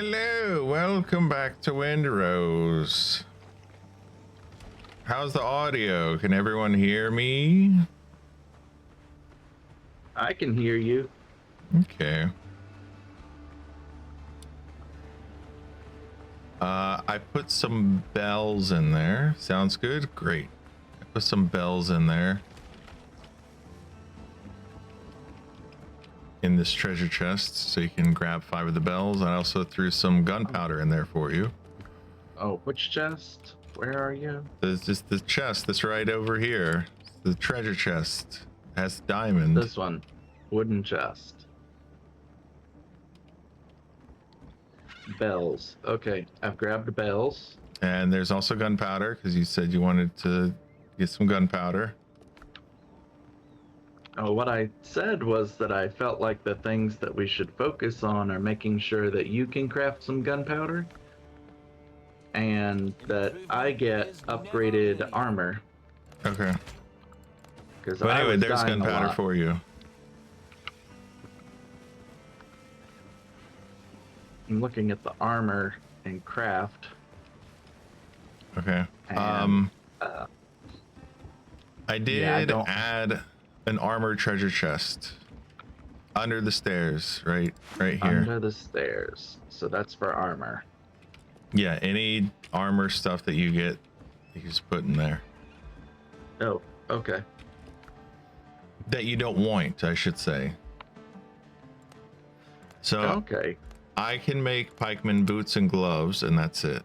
Hello, welcome back to Windrose. How's the audio? Can everyone hear me? I can hear you. Okay. I put some bells in there. Sounds good? Great. I put some bells in there. In this treasure chest, so you can grab 5 of the bells. I also threw some gunpowder in there for you. Oh, which chest? Where are you? There's just the chest that's right over here. The treasure chest has diamond. This one. Wooden chest. Bells. Okay, I've grabbed the bells. And there's also gunpowder, because you said you wanted to get some gunpowder. Oh, what I said was that I felt like the things that we should focus on are making sure that you can craft some gunpowder and that I get upgraded armor. Okay. Because Well, anyway, there's gunpowder for you. I'm looking at the armor and craft. Okay. And, I did add an armored treasure chest under the stairs, right here. Under the stairs. So that's for armor. Yeah, any armor stuff that you get, you can just put in there. Oh, okay. That you don't want, I should say. So okay. I can make pikeman boots and gloves, and that's it.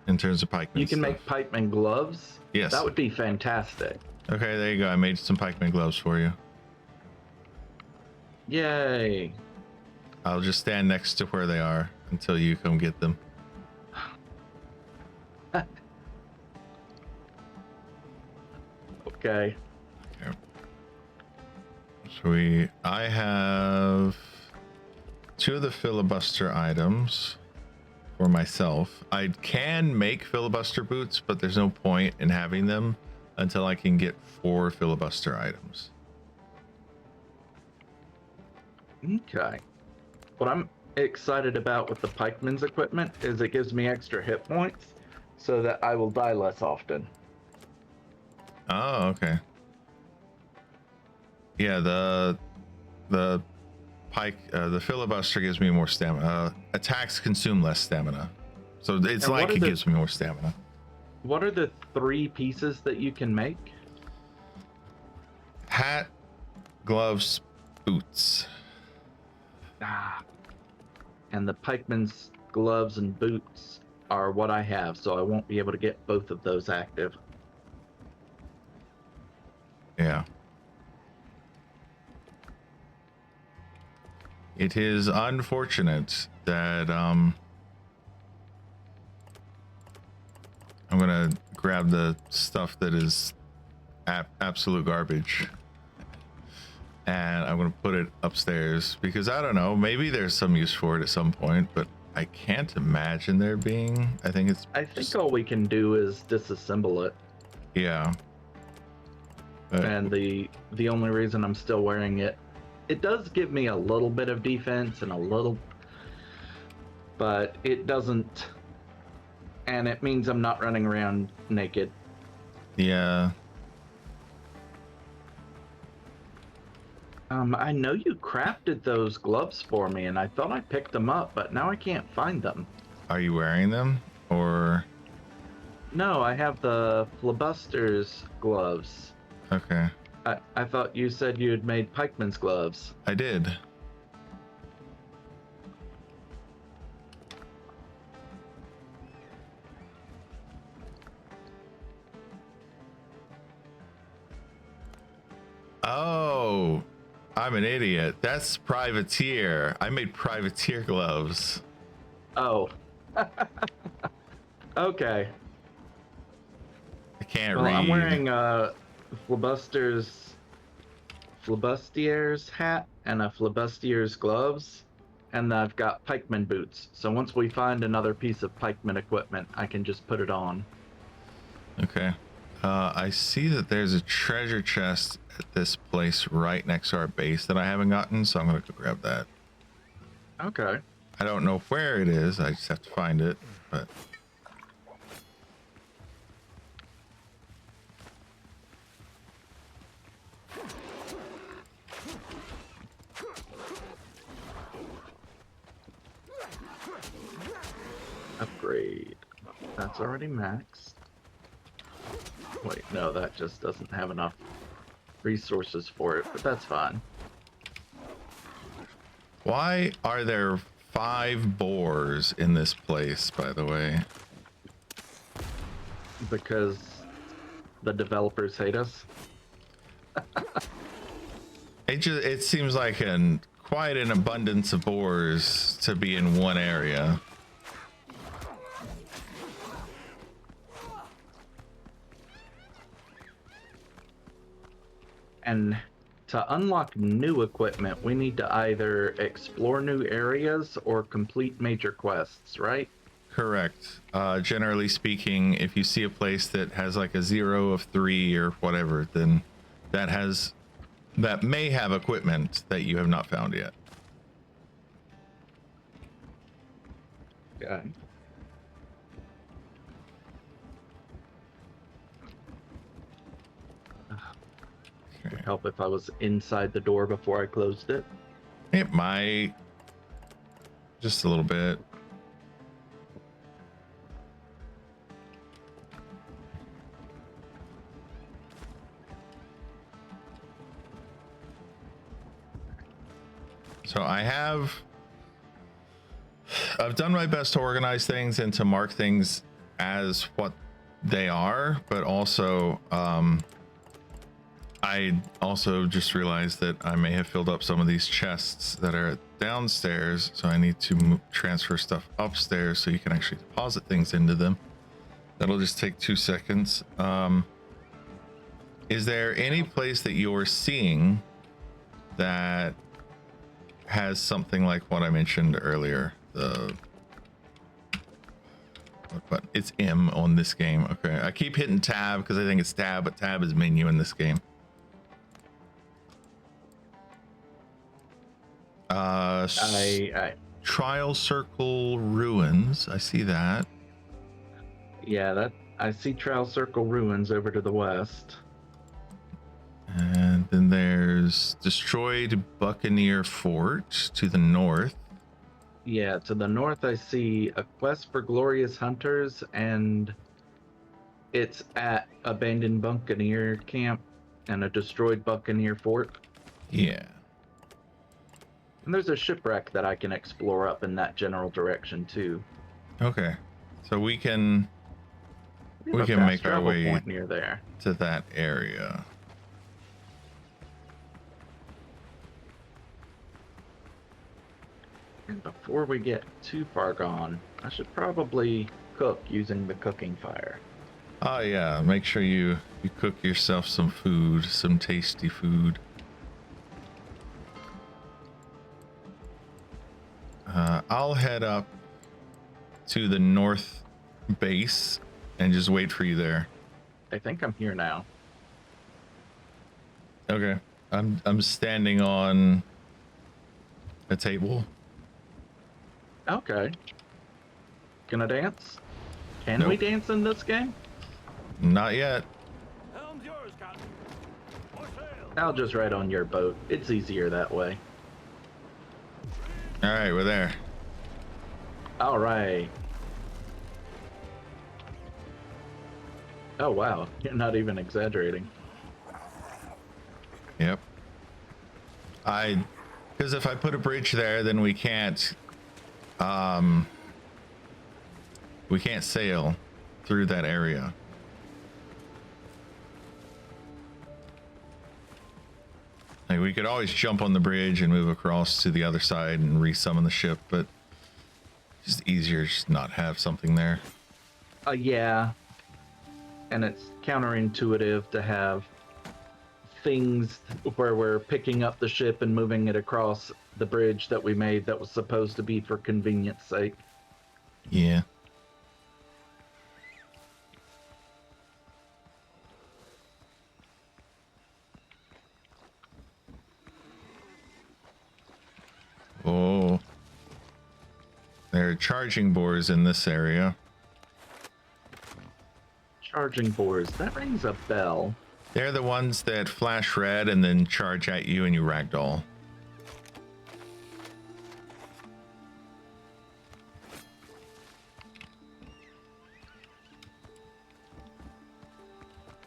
In terms of pikeman You can stuff. make pikeman gloves? Yes. That would be fantastic. Okay, there you go. I made some pikeman gloves for you. Yay. I'll just stand next to where they are until you come get them. Okay. So I have 2 of the filibuster items for myself. I can make filibuster boots, but there's no point in having them until I can get 4 filibuster items. Okay. What I'm excited about with the pikeman's equipment is it gives me extra hit points so that I will die less often. Oh, okay. Yeah, the filibuster gives me more stamina. Attacks consume less stamina, so it's And like it gives me more stamina. What are the 3 pieces that you can make? Hat, gloves, boots. And the pikeman's gloves and boots are what I have, so I won't be able to get both of those active. Yeah. It is unfortunate that I'm gonna grab the stuff that is absolute garbage, and I'm gonna put it upstairs because I don't know, maybe there's some use for it at some point, but I can't imagine there being. I think all we can do is disassemble it. Yeah. And the only reason I'm still wearing it, it does give me a little bit of defense and but it doesn't, and it means I'm not running around naked. Yeah. I know you crafted those gloves for me, and I thought I picked them up, but now I can't find them. Are you wearing them, or? No, I have the Flibuster's gloves. Okay. I thought you said you had made pikeman's gloves. I did. Oh, I'm an idiot. That's privateer. I made privateer gloves. Oh. Okay. I can't read. I'm wearing Flibustier's hat and a Flibustier's gloves, and I've got pikeman boots. So once we find another piece of pikeman equipment, I can just put it on. Okay. I see that there's a treasure chest at this place right next to our base that I haven't gotten, so I'm gonna go grab that. Okay. I don't know where it is. I just have to find it, but Upgrade. That's already maxed. Wait, no, that just doesn't have enough resources for it, but that's fine. why are there 5 boars in this place, by the way? Because the developers hate us. It seems like quite an abundance of boars to be in one area. And to unlock new equipment, we need to either explore new areas or complete major quests, right? Correct. Generally speaking, if you see a place that has like a 0 of 3 or whatever, then that may have equipment that you have not found yet. Okay. It would help if I was inside the door before I closed it. It might. Just a little bit. So I've done my best to organize things and to mark things as what they are, but also I also just realized that I may have filled up some of these chests that are downstairs, so I need to transfer stuff upstairs so you can actually deposit things into them. That'll just take 2 seconds. Is there any place that you're seeing that has something like what I mentioned earlier? What button? It's M on this game. Okay, I keep hitting tab because I think it's tab, but tab is menu in this game. Trial Circle Ruins. I see that. Yeah, I see Trial Circle Ruins over to the west. And then there's Destroyed Buccaneer Fort to the north. Yeah, to the north I see a quest for glorious hunters, and it's at abandoned Buccaneer camp and a destroyed Buccaneer fort. Yeah. And there's a shipwreck that I can explore up in that general direction too. Okay. So we can make our way point near there to that area. And before we get too far gone, I should probably cook using the cooking fire. Oh yeah, make sure you cook yourself some food, some tasty food. I'll head up to the north base and just wait for you there. I think I'm here now. Okay. I'm standing on a table. Okay. Gonna dance? Can we dance in this game? Not yet. Helm's yours, Captain. For sail. I'll just ride on your boat. It's easier that way. All right, we're there. All right. Oh, wow. You're not even exaggerating. Yep. Because if I put a bridge there, then we can't sail through that area. Like, we could always jump on the bridge and move across to the other side and resummon the ship, but it's just easier to just not have something there. Yeah. And it's counterintuitive to have things where we're picking up the ship and moving it across the bridge that we made that was supposed to be for convenience sake. Yeah. Oh. there are charging boards in this area. Charging boards. That rings a bell. They're the ones that flash red and then charge at you and you ragdoll.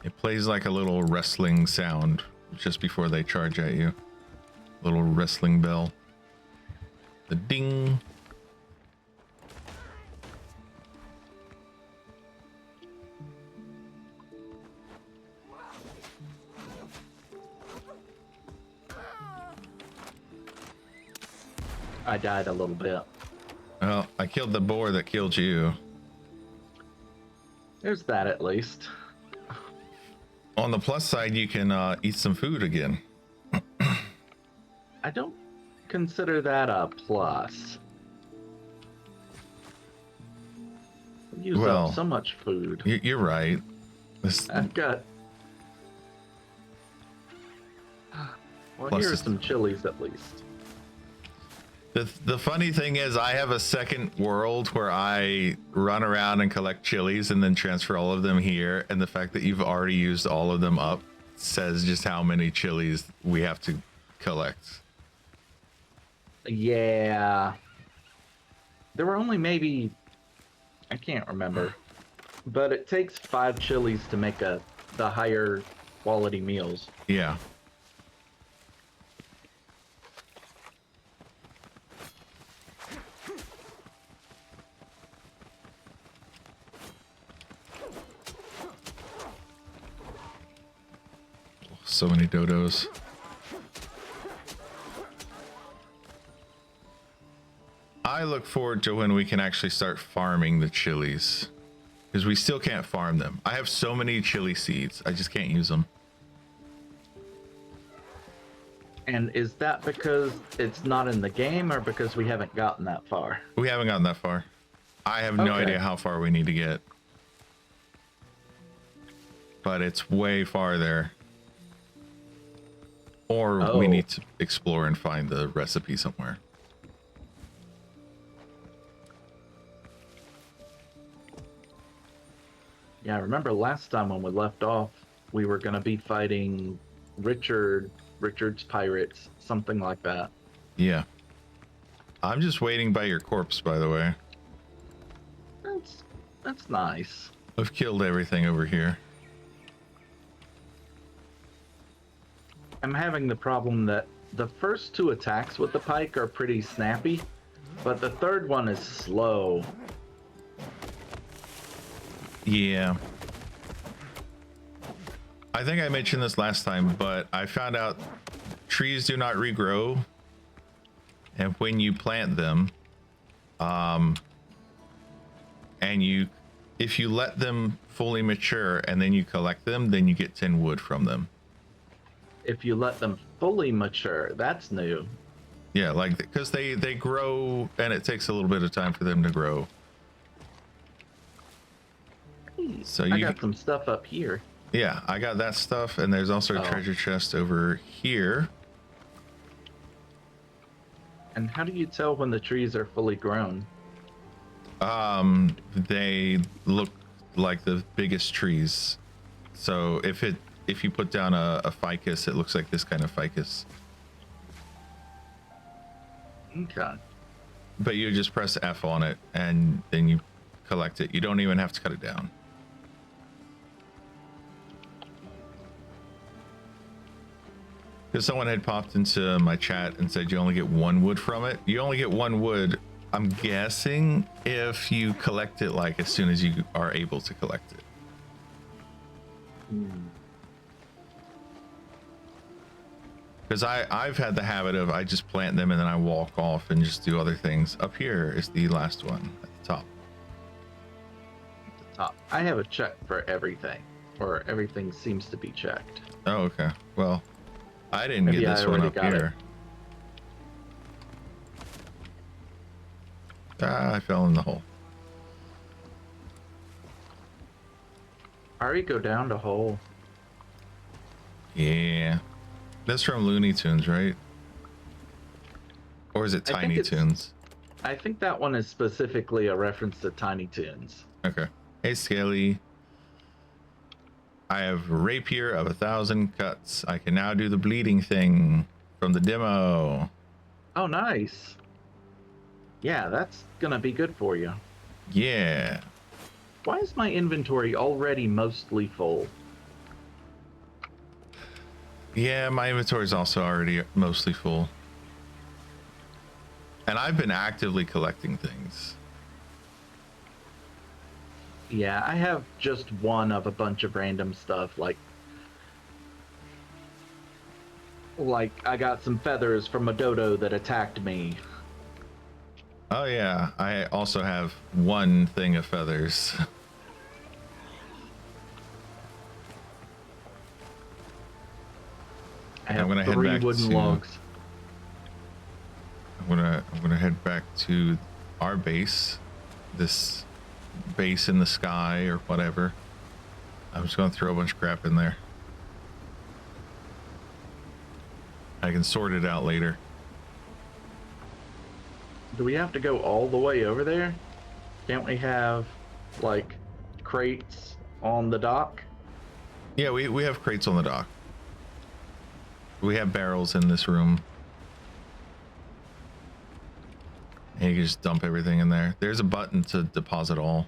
It plays like a little wrestling sound just before they charge at you. Little wrestling bell. The ding. I died a little bit. Well, I killed the boar that killed you. There's that at least. On the plus side, you can eat some food again. I don't consider that a plus. We use Well, up so much food. You're right. I've got. Well, Plus here are it's- some chilies at least. The funny thing is, I have a second world where I run around and collect chilies and then transfer all of them here. And the fact that you've already used all of them up says just how many chilies we have to collect. Yeah. There were only maybe, I can't remember, but it takes 5 chilies to make the higher quality meals. Yeah. So many dodos. I look forward to when we can actually start farming the chilies, because we still can't farm them. I have so many chili seeds, I just can't use them. And is that because it's not in the game or because we haven't gotten that far? We haven't gotten that far. I have no Okay. idea how far we need to get, but it's way farther. Or we Oh. need to explore and find the recipe somewhere. Yeah, I remember last time when we left off, we were going to be fighting Richard's pirates, something like that. Yeah. I'm just waiting by your corpse, by the way. That's nice. I've killed everything over here. I'm having the problem that the first 2 attacks with the pike are pretty snappy, but the third one is slow. Yeah. I think I mentioned this last time, but I found out trees do not regrow. And when you plant them, and if you let them fully mature and then you collect them, then you get 10 wood from them. If you let them fully mature, that's new. Yeah, like, because they grow and it takes a little bit of time for them to grow. So I you got some stuff up here. Yeah, I got that stuff, and there's also a Oh. treasure chest over here. And how do you tell when the trees are fully grown? They look like the biggest trees. So if you put down a ficus, it looks like this kind of ficus. Okay. But you just press F on it, and then you collect it. You don't even have to cut it down. Because someone had popped into my chat and said you only get 1 wood from it. You only get 1 wood, I'm guessing, if you collect it like as soon as you are able to collect it. Because I've had the habit of I just plant them and then I walk off and just do other things. Up here is the last one at the top. The top. I have a check for everything, or everything seems to be checked. Oh, okay. Well, I didn't Maybe get I this one already up got it. here. Ah, I fell in the hole. Ari, go down the hole. Yeah. That's from Looney Tunes, right? Or is it I think Tiny it's- Tunes? I think that one is specifically a reference to Tiny Toons. Okay. Hey, Scaly. I have rapier of 1,000 cuts. I can now do the bleeding thing from the demo. Oh, nice. Yeah, that's gonna be good for you. Yeah. Why is my inventory already mostly full? Yeah, my inventory is also already mostly full. And I've been actively collecting things. Yeah, I have just one of a bunch of random stuff, like I got some feathers from a dodo that attacked me. Oh yeah, I also have one thing of feathers. I have I'm gonna head three back wooden to- logs. I'm gonna head back to our base, this base in the sky or whatever. I'm just gonna throw a bunch of crap in there. I can sort it out later. Do we have to go all the way over there? Can't we have, like, crates on the dock? Yeah, we have crates on the dock. We have barrels in this room. And you can just dump everything in there. There's a button to deposit all.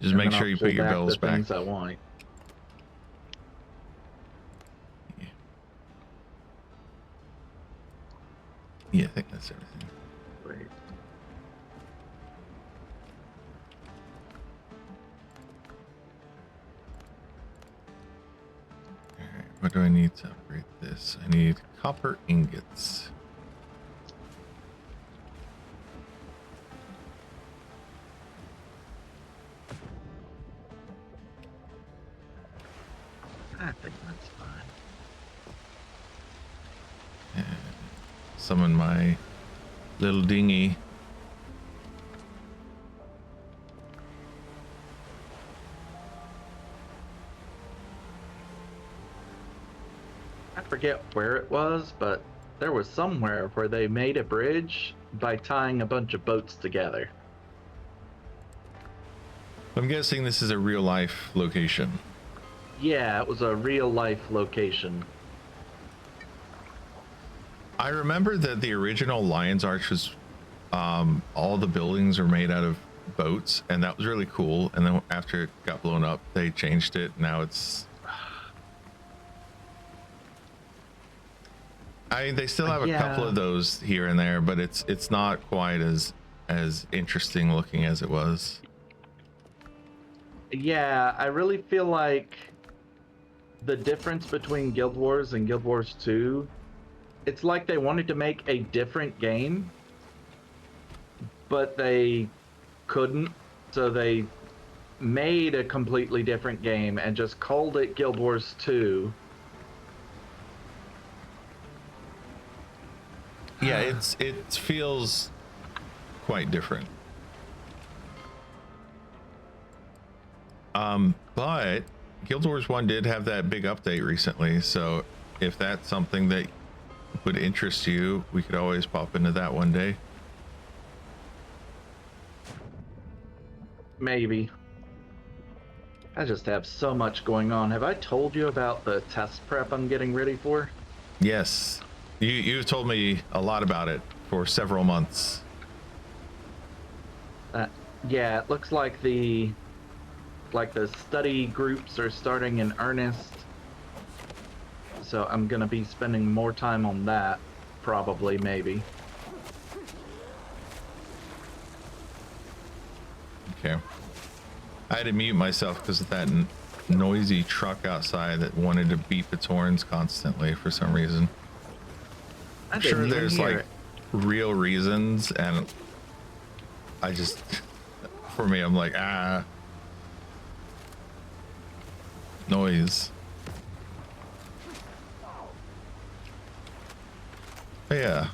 Just And make then sure I'll you pull put your back bells the back. things I want. Yeah, I think that's everything. Wait. Alright, what do I need to upgrade this? I need copper ingots. I think that's fine. Summon my little dinghy. I forget where it was, but there was somewhere where they made a bridge by tying a bunch of boats together. I'm guessing this is a real life location. Yeah, it was a real life location. I remember that the original Lion's Arch was all the buildings are made out of boats, and that was really cool. And then after it got blown up, they changed it. Now it's they still have a couple of those here and there, but it's not quite as interesting looking as it was. Yeah, I really feel like the difference between Guild Wars and Guild Wars 2, it's like they wanted to make a different game, but they couldn't, so they made a completely different game and just called it Guild Wars 2. Yeah, it feels quite different. But Guild Wars 1 did have that big update recently, so if that's something that would interest you, we could always pop into that one day. Maybe. I just have so much going on. Have I told you about the test prep I'm getting ready for? Yes, you've told me a lot about it for several months. Yeah, it looks like the study groups are starting in earnest. So I'm gonna be spending more time on that, probably, maybe. Okay. I had to mute myself because of that noisy truck outside that wanted to beep its horns constantly for some reason. I'm sure there's like real reasons, and I just, for me, I'm like, noise. But yeah,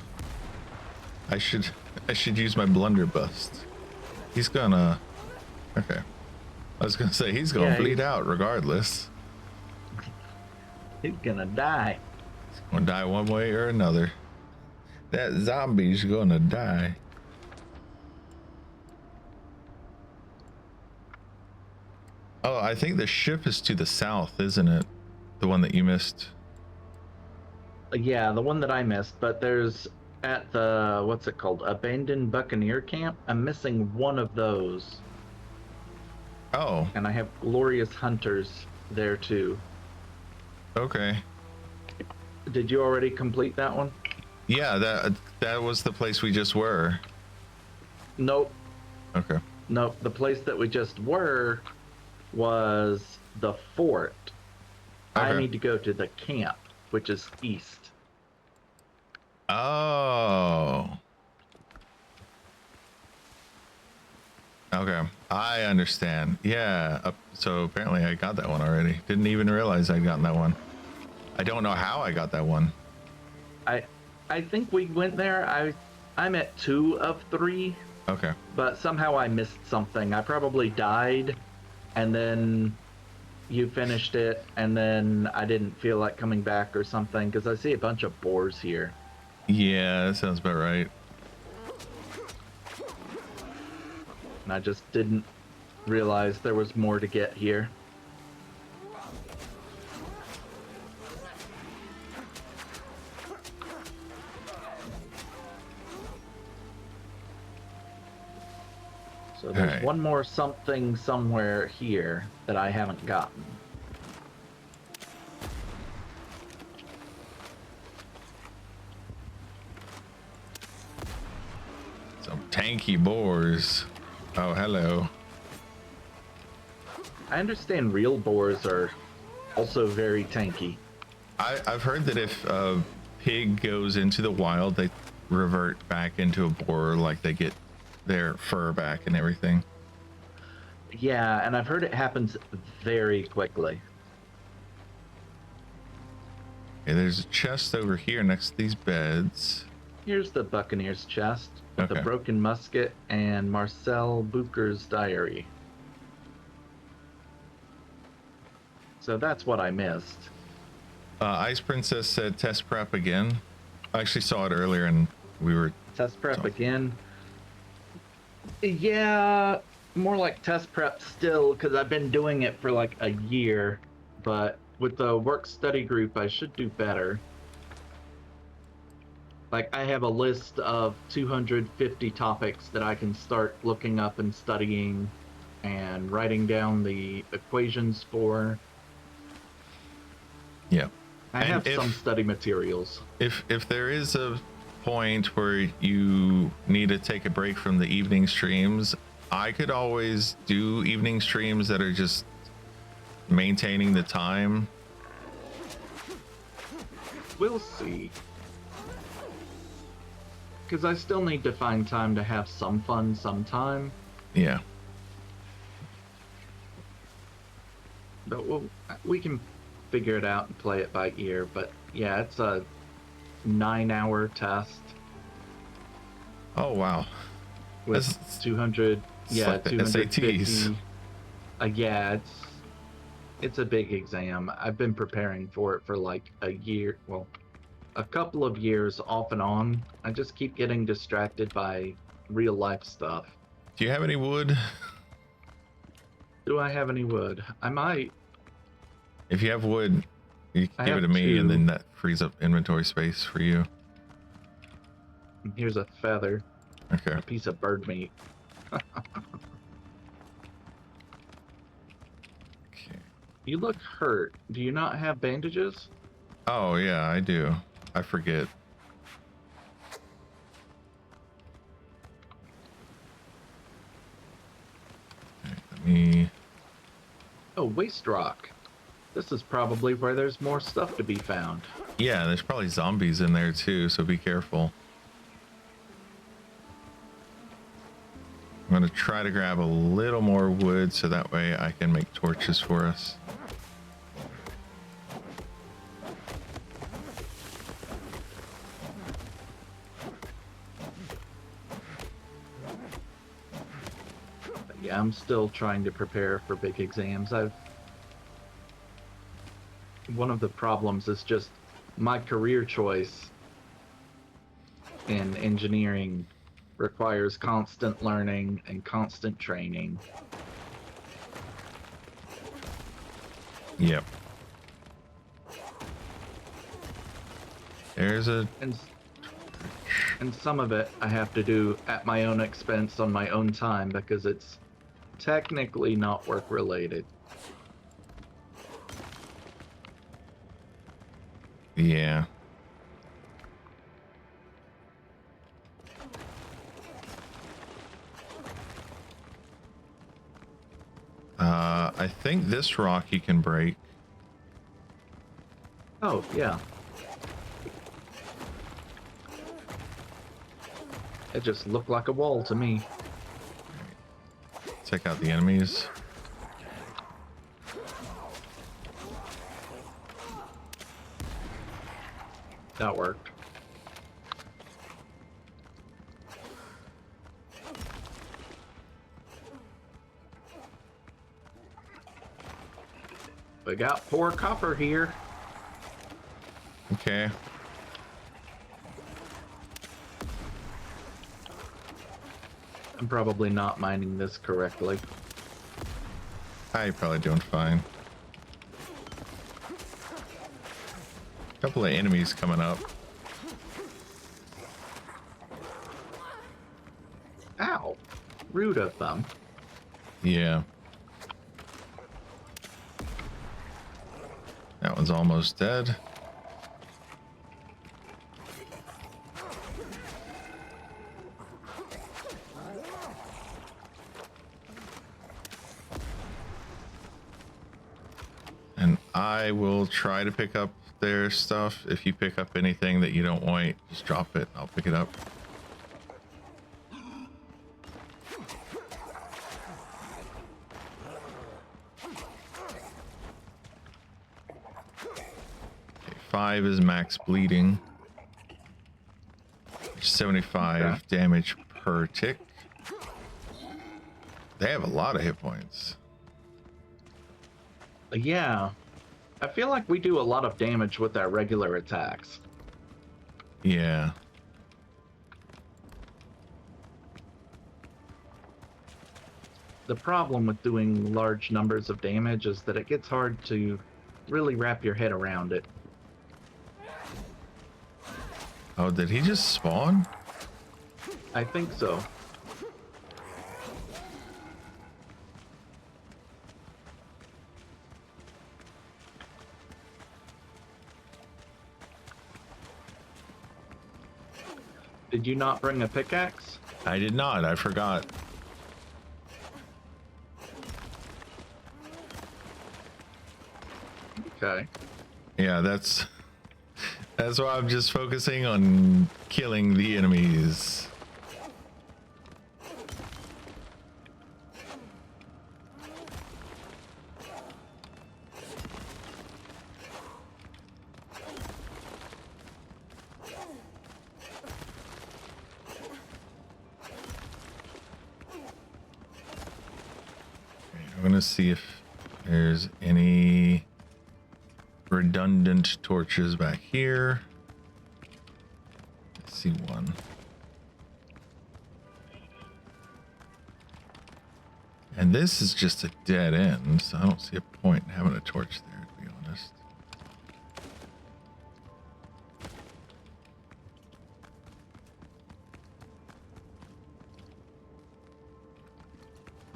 I should use my blunderbuss. He's gonna, okay. I was gonna say he's gonna bleed out regardless. He's gonna die. He's gonna die one way or another. That zombie's gonna die. Oh, I think the ship is to the south, isn't it? The one that you missed. Yeah, the one that I missed, but there's at the, what's it called? Abandoned Buccaneer Camp. I'm missing one of those. Oh, And I have Glorious Hunters there too. okay. Did you already complete that one? Yeah, that was the place we just were. Nope. Okay. Nope. The place that we just were was the fort. I Okay. need to go to the camp, which is east. Oh. Okay. I understand. Yeah. So apparently I got that one already. Didn't even realize I'd gotten that one. I don't know how I got that one. I think we went there. I'm at 2 of 3, Okay. but somehow I missed something. I probably died, and then you finished it, and then I didn't feel like coming back or something, because I see a bunch of boars here. Yeah, that sounds about right. And I just didn't realize there was more to get here. So there's Alright. one more something somewhere here that I haven't gotten. Some tanky boars. Oh, hello. I understand real boars are also very tanky. I've heard that if a pig goes into the wild, they revert back into a boar, like they get their fur back and everything. Yeah, and I've heard it happens very quickly. Okay, there's a chest over here next to these beds. Here's the Buccaneer's chest with the Okay. broken musket and Marcel Bucher's diary. So that's what I missed. Ice Princess said test prep again. I actually saw it earlier and we were... Test prep So- again. Yeah, more like test prep still, because I've been doing it for like a year. But with the work study group, I should do better. Like, I have a list of 250 topics that I can start looking up and studying and writing down the equations for. Yeah. I And have if- some study materials. If there is a point where you need to take a break from the evening streams, I could always do evening streams that are just maintaining the time. We'll see. Because I still need to find time to have some fun sometime. Yeah. But we can figure it out and play it by ear. But yeah, it's a 9-hour test Oh wow. with That's- 200. it's Yeah, like the 250. SATs. Yeah, it's a big exam. I've been preparing for it for like a year. Well, a couple of years off and on. I just keep getting distracted by real life stuff. Do you have any wood? Do I have any wood? I might. If you have wood, you can I give it have to me, and 2. then that frees up inventory space for you. Here's a feather, Okay. a piece of bird meat. Okay. You look hurt. Do you not have bandages? Oh yeah, I do. I forget. Okay, let me... Oh, waste rock. This is probably where there's more stuff to be found. Yeah, there's probably zombies in there too, so be careful. I'm gonna try to grab a little more wood so that way I can make torches for us. But yeah, I'm still trying to prepare for big exams. One of the problems is just my career choice in engineering requires constant learning and constant training. Yep. There's a... And some of it I have to do at my own expense on my own time because it's technically not work related. Yeah. I think this rock you can break. Oh, yeah. It just looked like a wall to me. Check out the enemies. That worked. We got poor copper here. Okay. I'm probably not mining this correctly. You're probably doing fine. Couple of enemies coming up. Ow! Rude of them. Yeah. That one's almost dead. And I will try to pick up their stuff. If you pick up anything that you don't want, just drop it. I'll pick it up. Okay, 5 is max bleeding. 75 Okay. damage per tick. They have a lot of hit points. Yeah. I feel like we do a lot of damage with our regular attacks. Yeah. The problem with doing large numbers of damage is that it gets hard to really wrap your head around it. Oh, did he just spawn? I think so. Did you not bring a pickaxe? I did not. I forgot. Okay. Yeah, that's why I'm just focusing on killing the enemies. I'm gonna see if there's any redundant torches back here. I see one. And this is just a dead end, so I don't see a point in having a torch there, to be honest.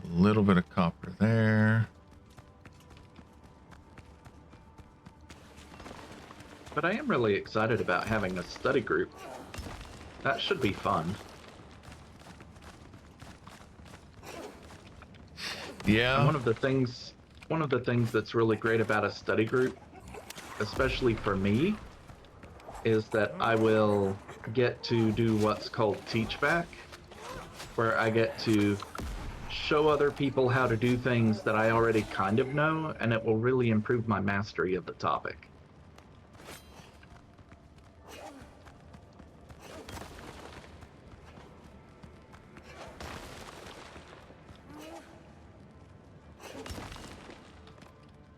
A little bit of copper there. But I am really excited about having a study group. That should be fun. Yeah. And one of the things that's really great about a study group, especially for me, is that I will get to do what's called teach back, where I get to show other people how to do things that I already kind of know, and it will really improve my mastery of the topic.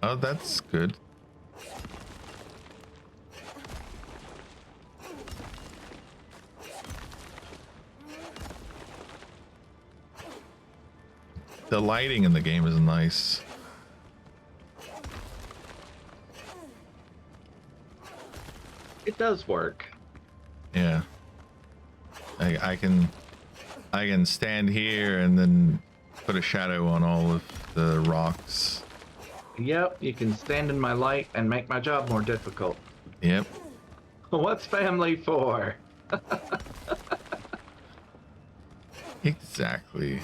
Oh, that's good. The lighting in the game is nice. It does work. Yeah. I can stand here and then put a shadow on all of the rocks. Yep, you can stand in my light and make my job more difficult. Yep. What's family for? Exactly.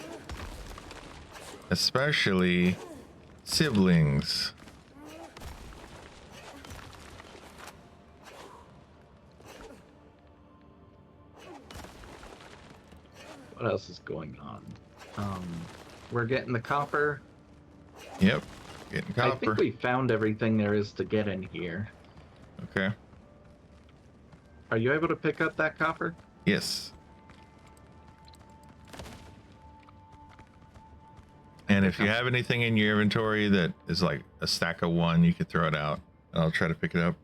Especially siblings. What else is going on? We're getting the copper. Yep. Getting I copper. think we found everything there is to get in here. Okay. Are you able to pick up that copper? Yes. And if you have anything in your inventory that is like a stack of one, you could throw it out and I'll try to pick it up.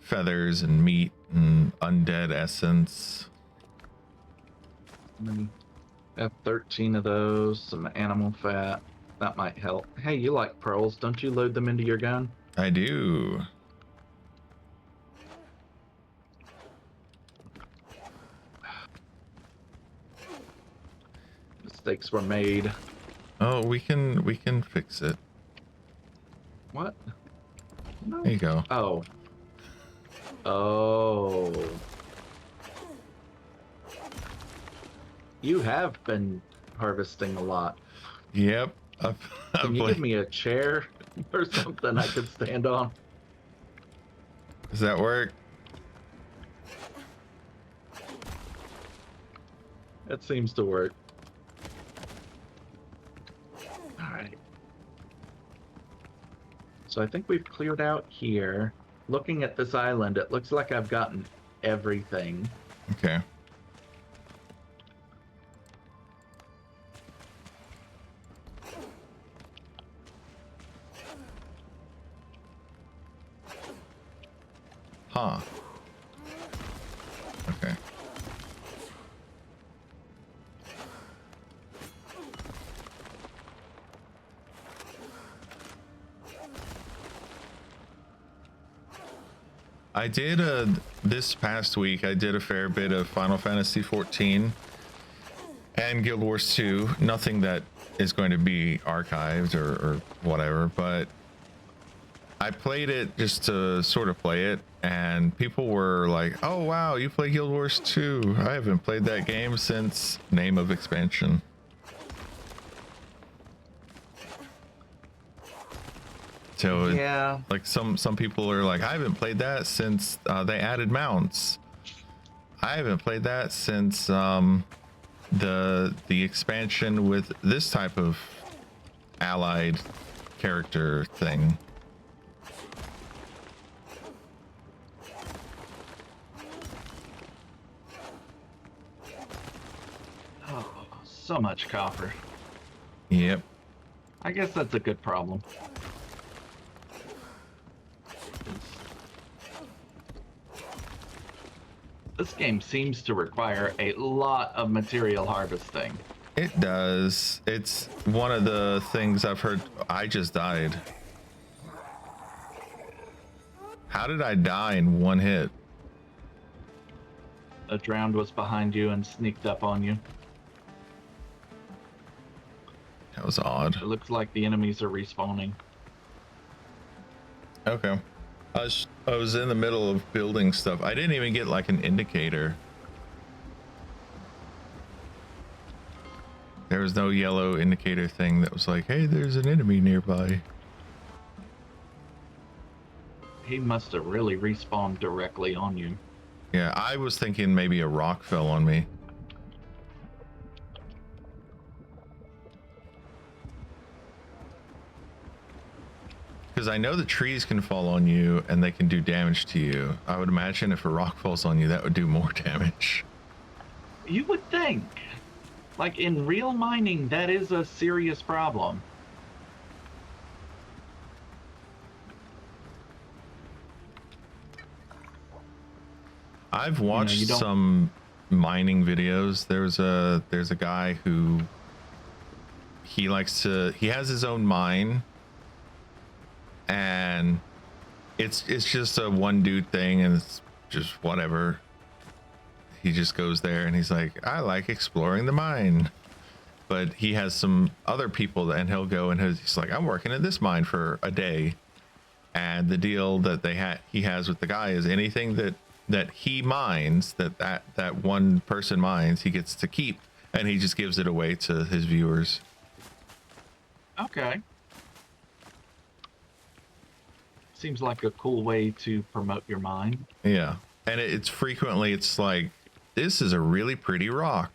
Feathers and meat and undead essence. I have 13 of those, some animal fat. That might help. Hey, you like pearls. Don't you load them into your gun? I do. Mistakes were made. Oh, we can fix it. What? No. There you go. Oh. Oh. You have been harvesting a lot. Yep. Can you give me a chair or something I could stand on? Does that work? That seems to work. Alright. So I think we've cleared out here. Looking at this island, it looks like I've gotten everything. Okay. Huh. Okay. I did this past week I did a fair bit of Final Fantasy 14 and Guild Wars 2. Nothing that is going to be archived or whatever, but I played it just to sort of play it, and people were like, "Oh wow, you play Guild Wars 2? I haven't played that game since name of expansion." So Yeah. like some people are like, "I haven't played that since they added mounts. I haven't played that since the expansion with this type of allied character thing." Oh, so much copper. Yep. I guess that's a good problem. This game seems to require a lot of material harvesting. It does. It's one of the things I've heard. I just died. How did I die in one hit? A drowned was behind you and sneaked up on you. That was odd. It looks like the enemies are respawning. Okay. I was in the middle of building stuff. I didn't even get like an indicator. There was no yellow indicator thing that was like, "Hey, there's an enemy nearby." He must have really respawned directly on you. Yeah, I was thinking maybe a rock fell on me. Because I know the trees can fall on you and they can do damage to you. I would imagine if a rock falls on you, that would do more damage. You would think. Like in real mining, that is a serious problem. I've watched you don't- some mining videos. There's a guy who he has his own mine, and it's just a one dude thing, and it's just whatever. He just goes there and he's like, I like exploring the mine. But he has some other people, and he'll go and he's like, I'm working at this mine for a day. And the deal that he has with the guy is anything that he mines, that one person mines, he gets to keep, and he just gives it away to his viewers. Okay. Seems like a cool way to promote your mine. Yeah. And it's frequently, it's like, this is a really pretty rock,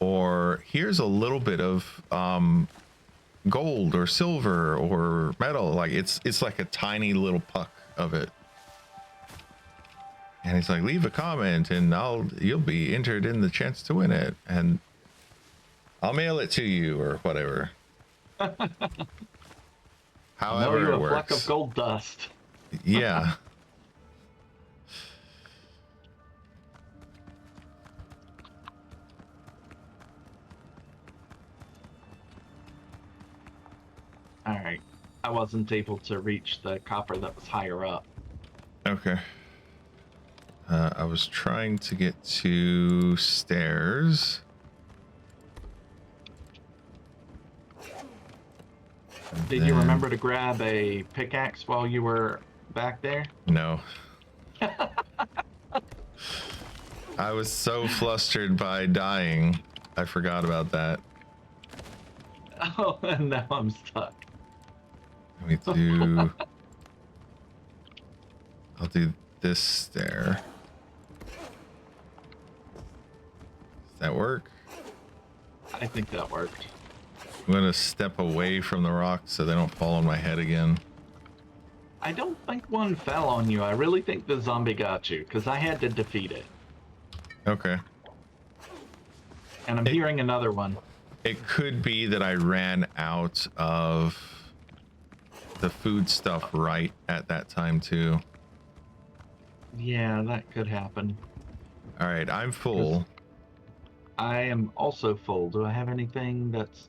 or here's a little bit of gold or silver or metal. Like it's like a tiny little puck of it. And he's like, leave a comment and you'll be entered in the chance to win it, and I'll mail it to you or whatever. However you're it a works. fleck of gold dust. Yeah. All right. I wasn't able to reach the copper that was higher up. Okay. I was trying to get to stairs. Did you remember to grab a pickaxe while you were back there? No. I was so flustered by dying, I forgot about that. Oh, and now I'm stuck. Let me do... I'll do this stair. Does that work? I think that worked. I'm gonna step away from the rocks so they don't fall on my head again. I don't think one fell on you. I really think the zombie got you, because I had to defeat it. Okay. And I'm hearing another one. It could be that I ran out of the food stuff right at that time too. Yeah, that could happen. All right, I'm full. I am also full. Do I have anything that's...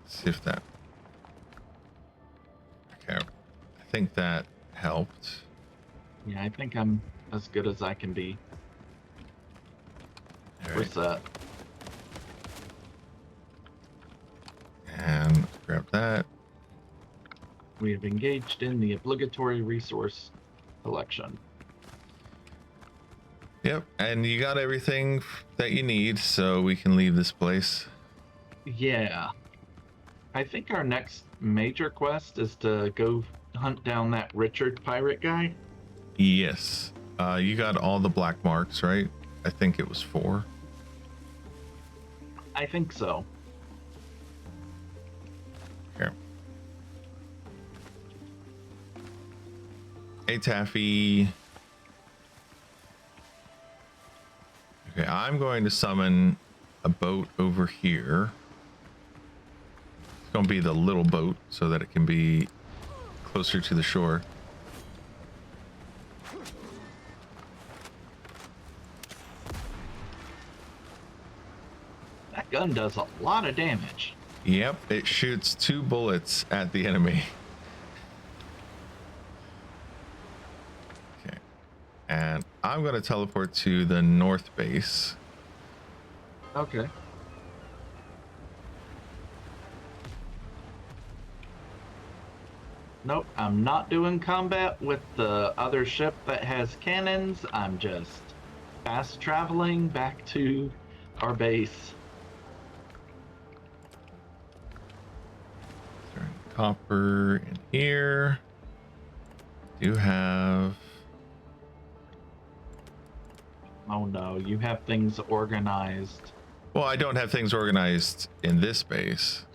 Let's see if that... Okay, I think that helped. Yeah, I think I'm as good as I can be. All What's that? And grab that. We have engaged in the obligatory resource collection. Yep, and you got everything that you need, so we can leave this place. Yeah. I think our next major quest is to go hunt down that Richard pirate guy. Yes. You got all the black marks, right? I think it was 4. I think so. Here. Hey, Taffy. Okay, I'm going to summon a boat over here. It's going to be the little boat so that it can be closer to the shore. That gun does a lot of damage. Yep, it shoots 2 bullets at the enemy. Okay, and I'm going to teleport to the north base. Okay. Nope, I'm not doing combat with the other ship that has cannons. I'm just fast traveling back to our base. Throwing copper in here. Do have... Oh no, you have things organized. Well, I don't have things organized in this base.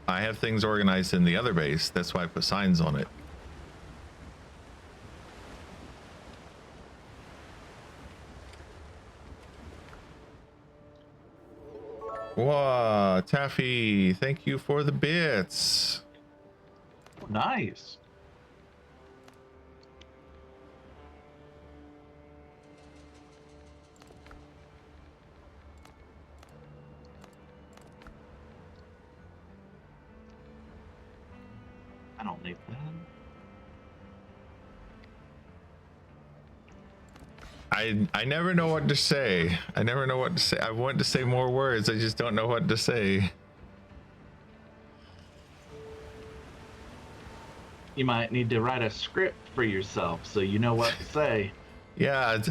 I have things organized in the other base. That's why I put signs on it. Whoa, Taffy, thank you for the bits. Nice. Leave that. I never know what to say. I never know what to say. I want to say more words. I just don't know what to say. You might need to write a script for yourself so you know what to say. Yeah,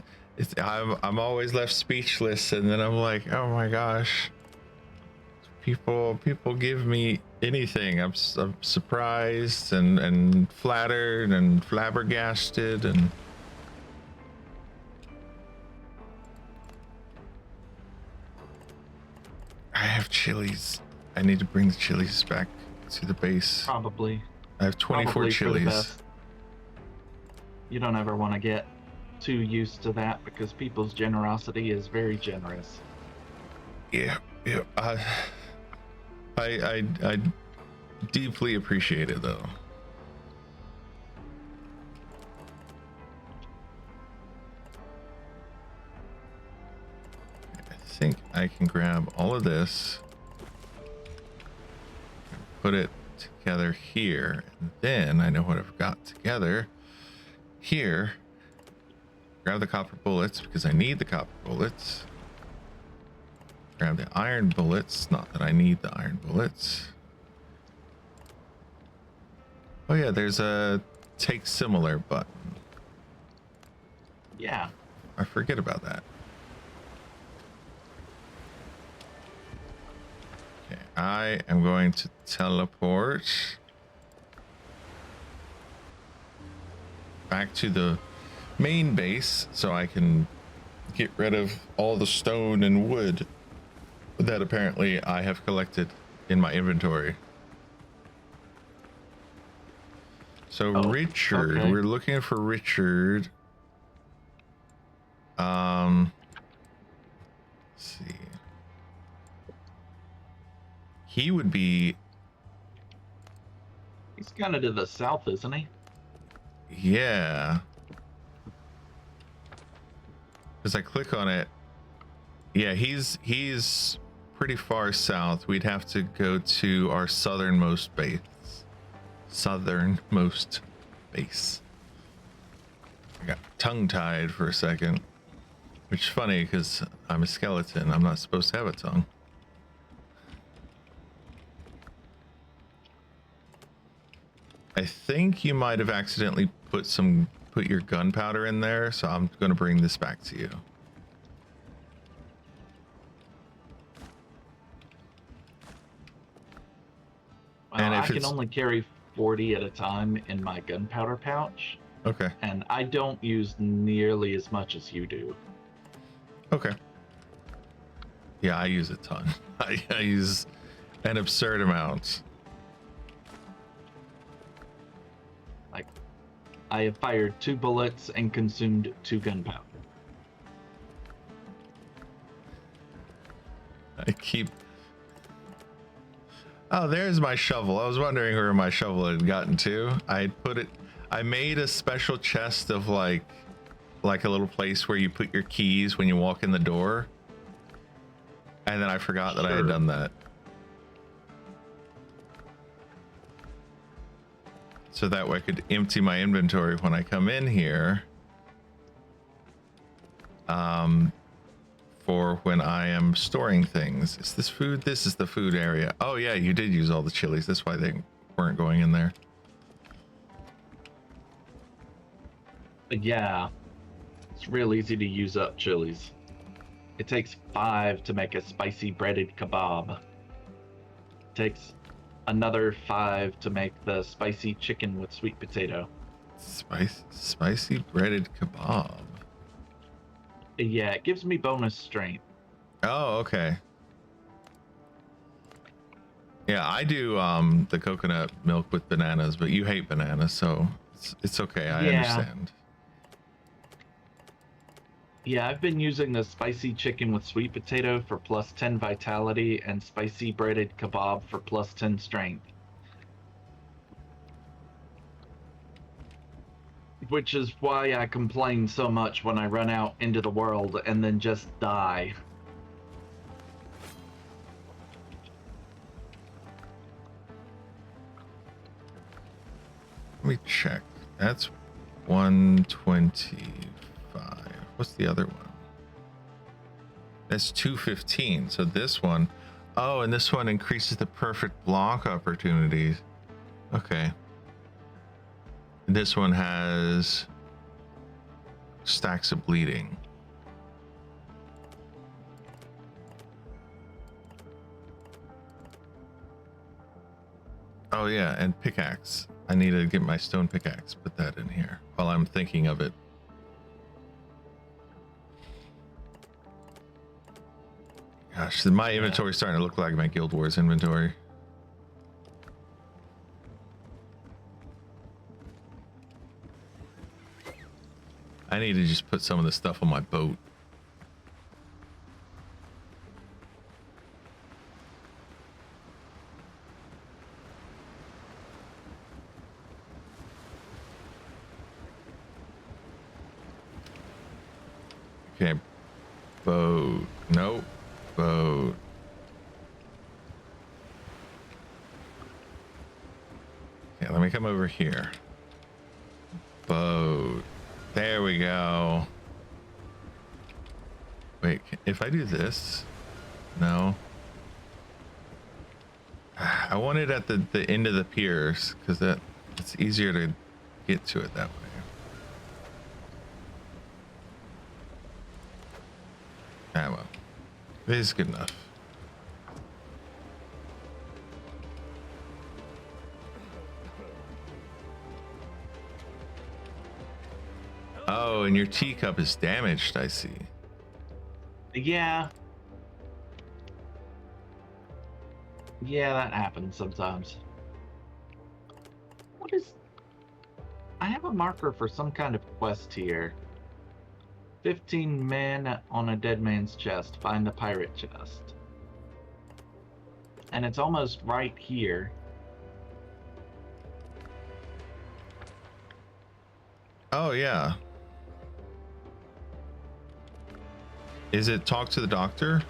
I'm always left speechless, and then I'm like, oh my gosh, people give me anything. I'm surprised and flattered and flabbergasted and. I have chilies. I need to bring the chilies back to the base. Probably. I have 24 Probably for the chilies. best. You don't ever want to get too used to that because people's generosity is very generous. Yeah, yeah. I deeply appreciate it though. I think I can grab all of this, put it together here, and then I know what I've got together here. Grab the copper bullets because I need the copper bullets. Grab the iron bullets, not that I need the iron bullets. Oh yeah, there's a take similar button. Yeah. I forget about that. Okay, I am going to teleport back to the main base so I can get rid of all the stone and wood that apparently I have collected in my inventory. So Richard, okay. we're looking for Richard. Let's see. He would be, He's kind of to the south, isn't he? yeah. As I click on it, yeah, he's pretty far south. We'd have to go to our southernmost base. Southernmost base. I got tongue-tied for a second, which is funny because I'm a skeleton. I'm not supposed to have a tongue. I think you might have accidentally put your gunpowder in there, so I'm going to bring this back to you. Well, And if I can it's- only carry 40 at a time in my gunpowder pouch, Okay. and I don't use nearly as much as you do. Okay. Yeah, I use a ton. I use an absurd amount. Like, I have fired 2 bullets and consumed 2 gunpowder. I keep. Oh, there's my shovel. I was wondering where my shovel had gotten to. I made a special chest of like a little place where you put your keys when you walk in the door. And then I forgot that I had Sure. done that. So that way I could empty my inventory when I come in here. For when I am storing things. Is this food? This is the food area. Oh yeah, you did use all the chilies. That's why they weren't going in there. But yeah, it's real easy to use up chilies. It takes 5 to make a spicy breaded kebab. It takes another 5 to make the spicy chicken with sweet potato. Spicy breaded kebab. Yeah, it gives me bonus strength. Oh, okay. Yeah, I do the coconut milk with bananas, but you hate bananas, so it's okay. I Yeah. understand. Yeah, I've been using the spicy chicken with sweet potato for plus 10 vitality and spicy breaded kebab for plus 10 strength. Which is why I complain so much when I run out into the world and then just die. me check. That's 125. What's the other one? That's 215. So this one, oh, and this one increases the perfect block opportunities. Okay. This one has stacks of bleeding. Oh yeah, and pickaxe. I need to get my stone pickaxe. Put that in here while I'm thinking of it. Gosh, my inventory's starting to look like my Guild Wars inventory. I need to just put some of the stuff on my boat. Okay, boat. Nope. Boat. Okay, let me come over here. Boat. There we go. Wait, if I do this, no. I want it at the end of the piers because it's easier to get to it that way. Ah, well, this is good enough. Oh, and your teacup is damaged, I see. Yeah. Yeah, that happens sometimes. What is... I have a marker for some kind of quest here. 15 men on a dead man's chest. Find the pirate chest. And it's almost right here. Oh, yeah. Is it talk to the doctor?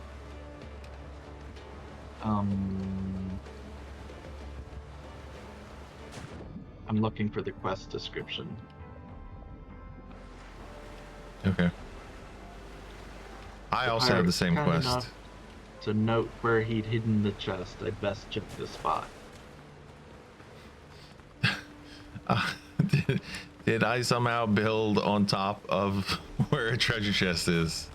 I'm looking for the quest description. Okay. I also have the same quest. To note where he'd hidden the chest, I'd best check the spot. Did I somehow build on top of where a treasure chest is?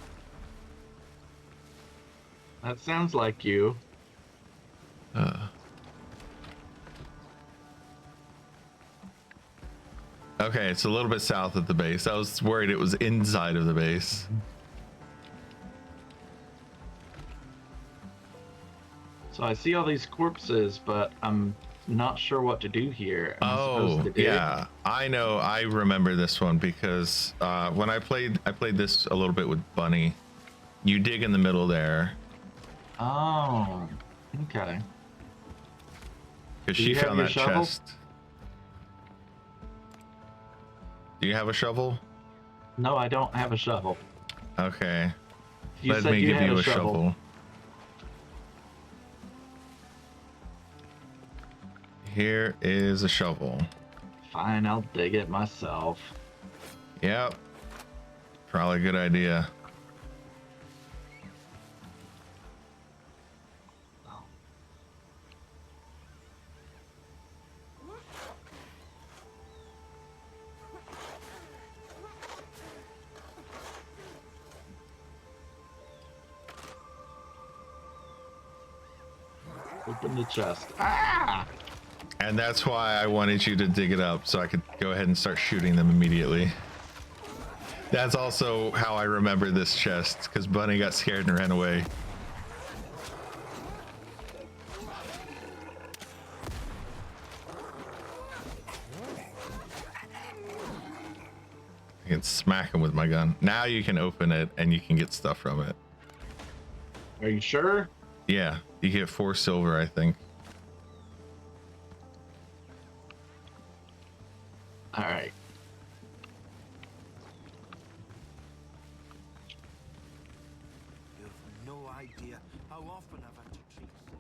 That sounds like you. Okay, it's a little bit south of the base. I was worried it was inside of the base. So I see all these corpses, but I'm not sure what to do here. Am I supposed to dig? Yeah, I know. I remember this one because when I played this a little bit with Bunny. You dig in the middle there. Oh, okay. Because Do she you have found your that shovel? chest. Do you have a shovel? No, I don't have a shovel. Okay. You Let said me you give had you a shovel. Here is a shovel. Fine, I'll dig it myself. Yep. Probably a good idea. Open the chest. Ah! And that's why I wanted you to dig it up so I could go ahead and start shooting them immediately. That's also how I remember this chest, because Bunny got scared and ran away. I can smack him with my gun. Now you can open it and you can get stuff from it. Are you sure? Yeah, you get 4 silver, I think. All right. You have no idea how often I've had to chase them.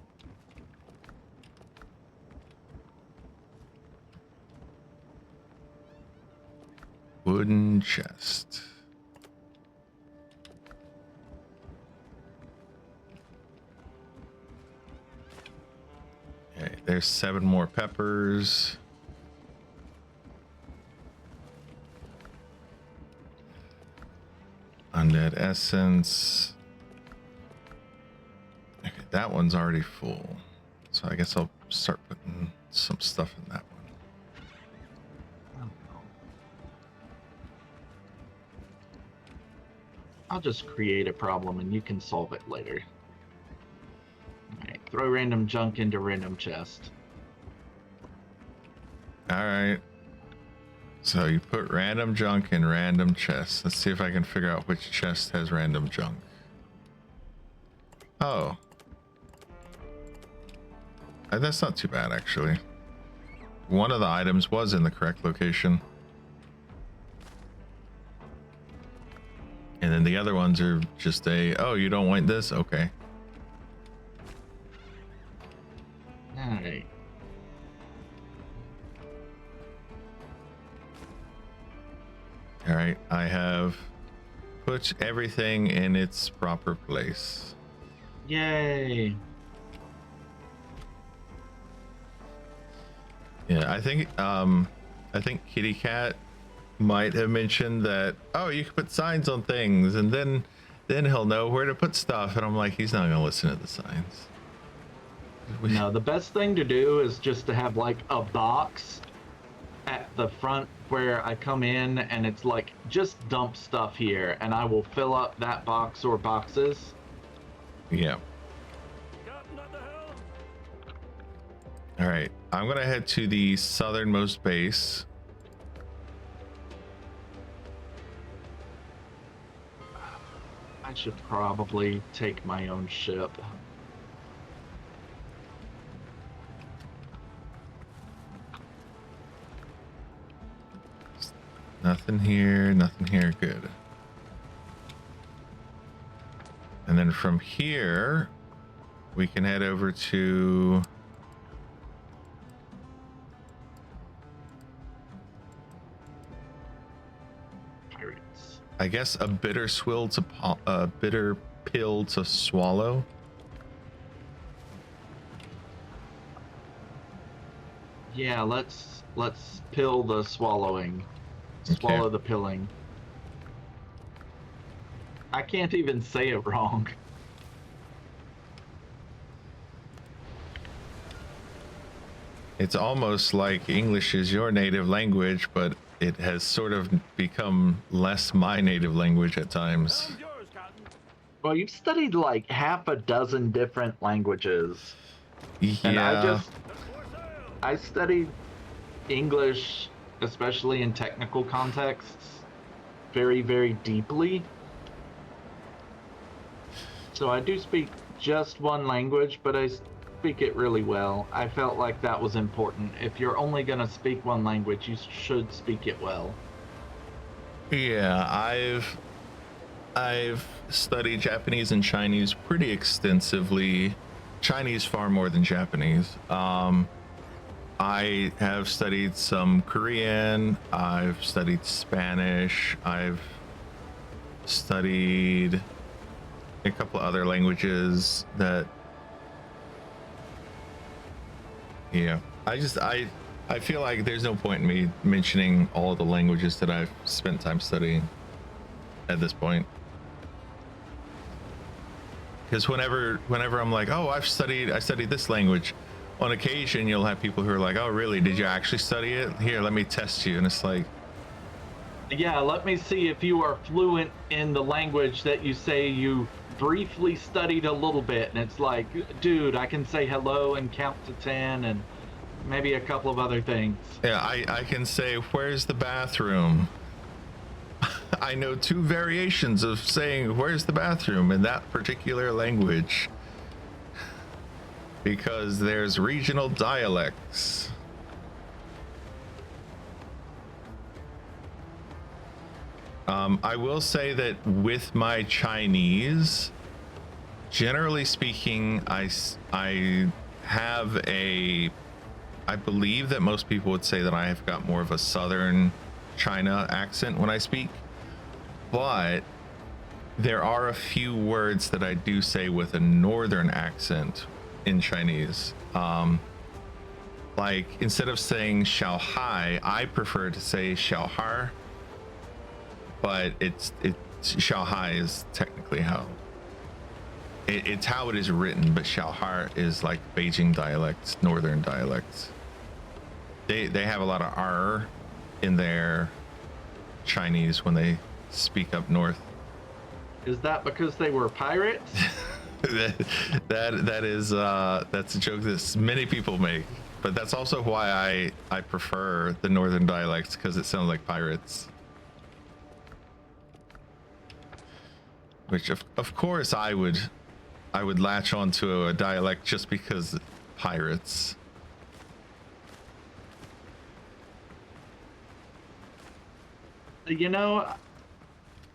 Wooden chest. Okay, there's 7 more peppers. Undead essence. Okay, that one's already full. So I guess I'll start putting some stuff in that one. I'll just create a problem and you can solve it later. Alright, throw random junk into random chest. Alright. So you put random junk in random chests. Let's see if I can figure out which chest has random junk. Oh. That's not too bad, actually. One of the items was in the correct location. And then the other ones are just oh, you don't want this? Okay. Alright. All right, I have put everything in its proper place. Yay! Yeah, I think Kitty Cat might have mentioned that, oh, you can put signs on things and then he'll know where to put stuff, and I'm like, he's not gonna listen to the signs. No, the best thing to do is just to have like a box at the front where I come in, and it's like, just dump stuff here and I will fill up that box or boxes. Yeah. All right, I'm gonna head to the southernmost base. I should probably take my own ship. Nothing here, good. And then from here, we can head over to Pirates. I guess a bitter pill to swallow. Yeah, let's pill the swallowing. Swallow Okay. the pilling. I can't even say it wrong. It's almost like English is your native language, but it has sort of become less my native language at times. Well, you've studied like half a dozen different languages. And Yeah. I studied English, especially in technical contexts, very, very deeply. So I do speak just one language, but I speak it really well. I felt like that was important. If you're only going to speak one language, you should speak it well. Yeah, I've studied Japanese and Chinese pretty extensively. Chinese far more than Japanese. I have studied some Korean, I've studied Spanish, I've studied a couple other languages that, yeah, I feel like there's no point in me mentioning all the languages that I've spent time studying at this point. Because whenever I'm like, oh, I studied this language, on occasion you'll have people who are like, oh really, did you actually study it? Here, let me test you. And it's like, Yeah, let me see if you are fluent in the language that you say you briefly studied a little bit. And it's like, dude, I can say hello and count to 10 and maybe a couple of other things. yeah, I can say, where's the bathroom? I know 2 variations of saying where's the bathroom in that particular language, because there's regional dialects. I will say that with my Chinese, generally speaking, I believe that most people would say that I have got more of a southern China accent when I speak, but there are a few words that I do say with a northern accent in Chinese. Like instead of saying Xiao Hai, I prefer to say Xiao Har, but it's Xiao Hai is technically how it's how it is written, but Xiao Har is like Beijing dialects, northern dialects. They have a lot of R in their Chinese when they speak up north. Is that because they were pirates? that is that's a joke that many people make, but that's also why I prefer the northern dialects, because it sounds like pirates. Which of course I would latch onto a dialect just because pirates. You know,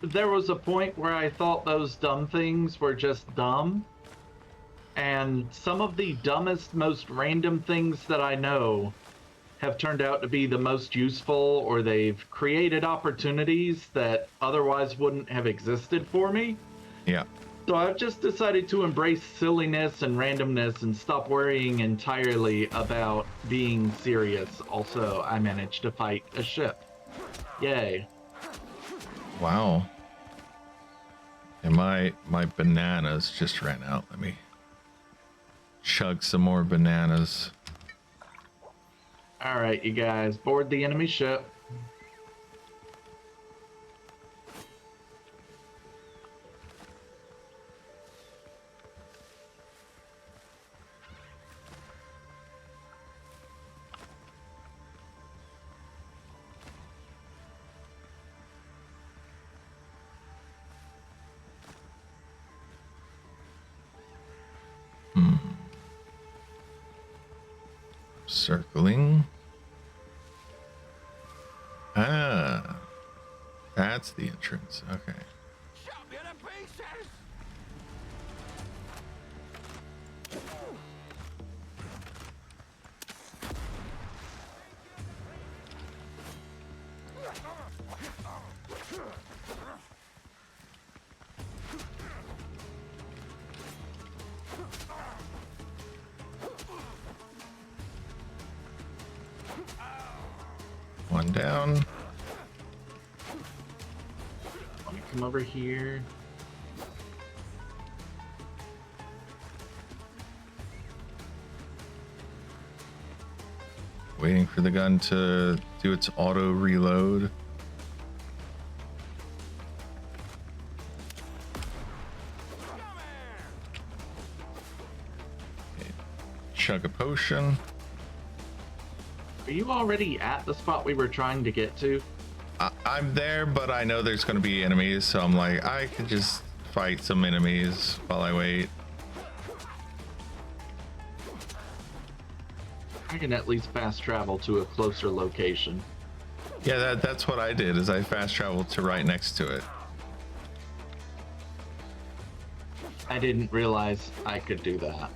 there was a point where I thought those dumb things were just dumb. And some of the dumbest, most random things that I know have turned out to be the most useful, or they've created opportunities that otherwise wouldn't have existed for me. Yeah. So I've just decided to embrace silliness and randomness and stop worrying entirely about being serious. Also, I managed to fight a ship. Yay. Wow. And my bananas just ran out. Let me chug some more bananas. All right, you guys, board the enemy ship. Circling. Ah, that's the entrance. Okay. Chop you to pieces! One down. Let me come over here. Waiting for the gun to do its auto reload. Okay. Chug a potion. Are you already at the spot we were trying to get to? I'm there, but I know there's going to be enemies, so I'm like, I could just fight some enemies while I wait. I can at least fast travel to a closer location. Yeah, that's what I did, is I fast traveled to right next to it. I didn't realize I could do that.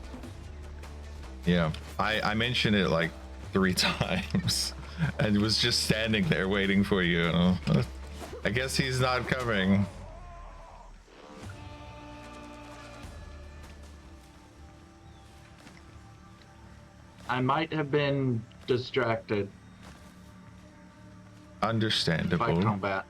Yeah, I mentioned it like 3 times and was just standing there waiting for you. I guess he's not coming. I might have been distracted by Understandable. combat.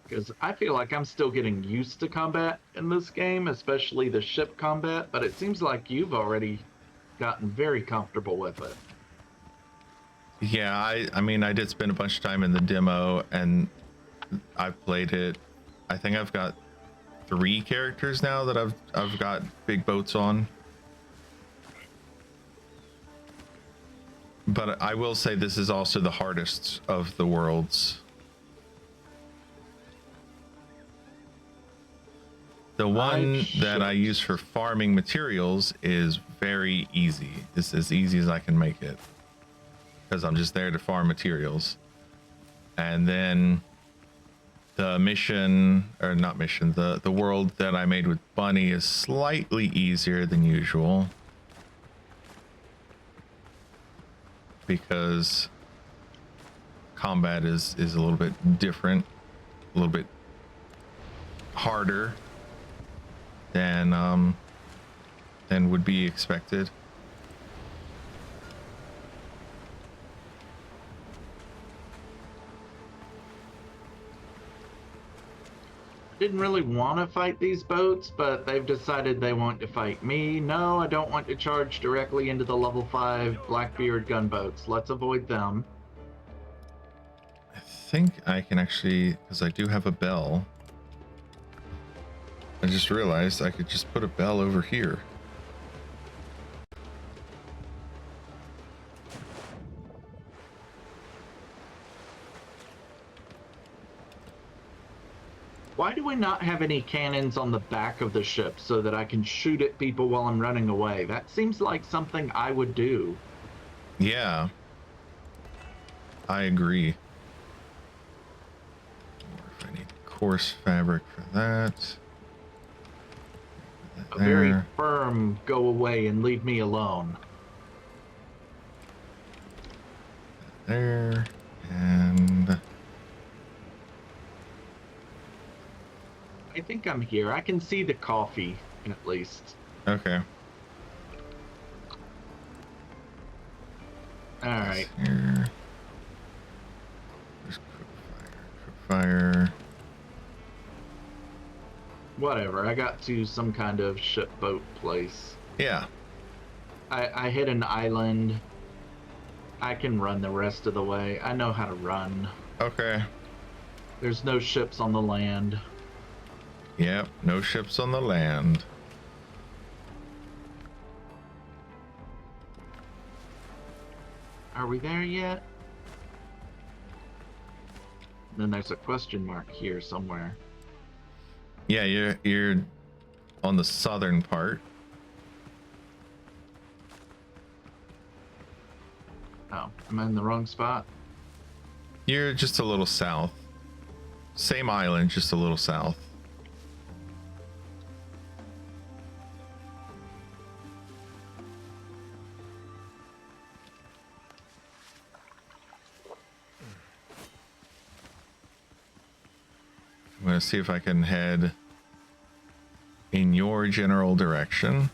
Because I feel like I'm still getting used to combat in this game, especially the ship combat, but it seems like you've already gotten very comfortable with it. Yeah, I mean, I did spend a bunch of time in the demo, and I've played it. I think I've got 3 characters now that I've got big boats on. But I will say this is also the hardest of the worlds. The one that I use for farming materials is very easy. It's as easy as I can make it, because I'm just there to farm materials. And then the mission, or not mission, the world that I made with Bunny is slightly easier than usual. Because combat is a little bit different, a little bit harder than would be expected. Didn't really want to fight these boats, but they've decided they want to fight me. No, I don't want to charge directly into the level 5 Blackbeard gunboats. Let's avoid them. I think I can actually, because I do have a bell. I just realized I could just put a bell over here. Why do we not have any cannons on the back of the ship so that I can shoot at people while I'm running away? That seems like something I would do. Yeah, I agree. Or if I need coarse fabric for that. A very firm go away and leave me alone. There, and I think I'm here. I can see the coffee, at least. okay. Alright. Here. There's cook fire. Whatever. I got to some kind of ship boat place. Yeah. I hit an island. I can run the rest of the way. I know how to run. Okay. There's no ships on the land. Yep. No ships on the land. Are we there yet? Then there's a question mark here somewhere. Yeah, you're on the southern part. Oh, am I in the wrong spot? You're just a little south. Same island, just a little south. I'm gonna see if I can head in your general direction.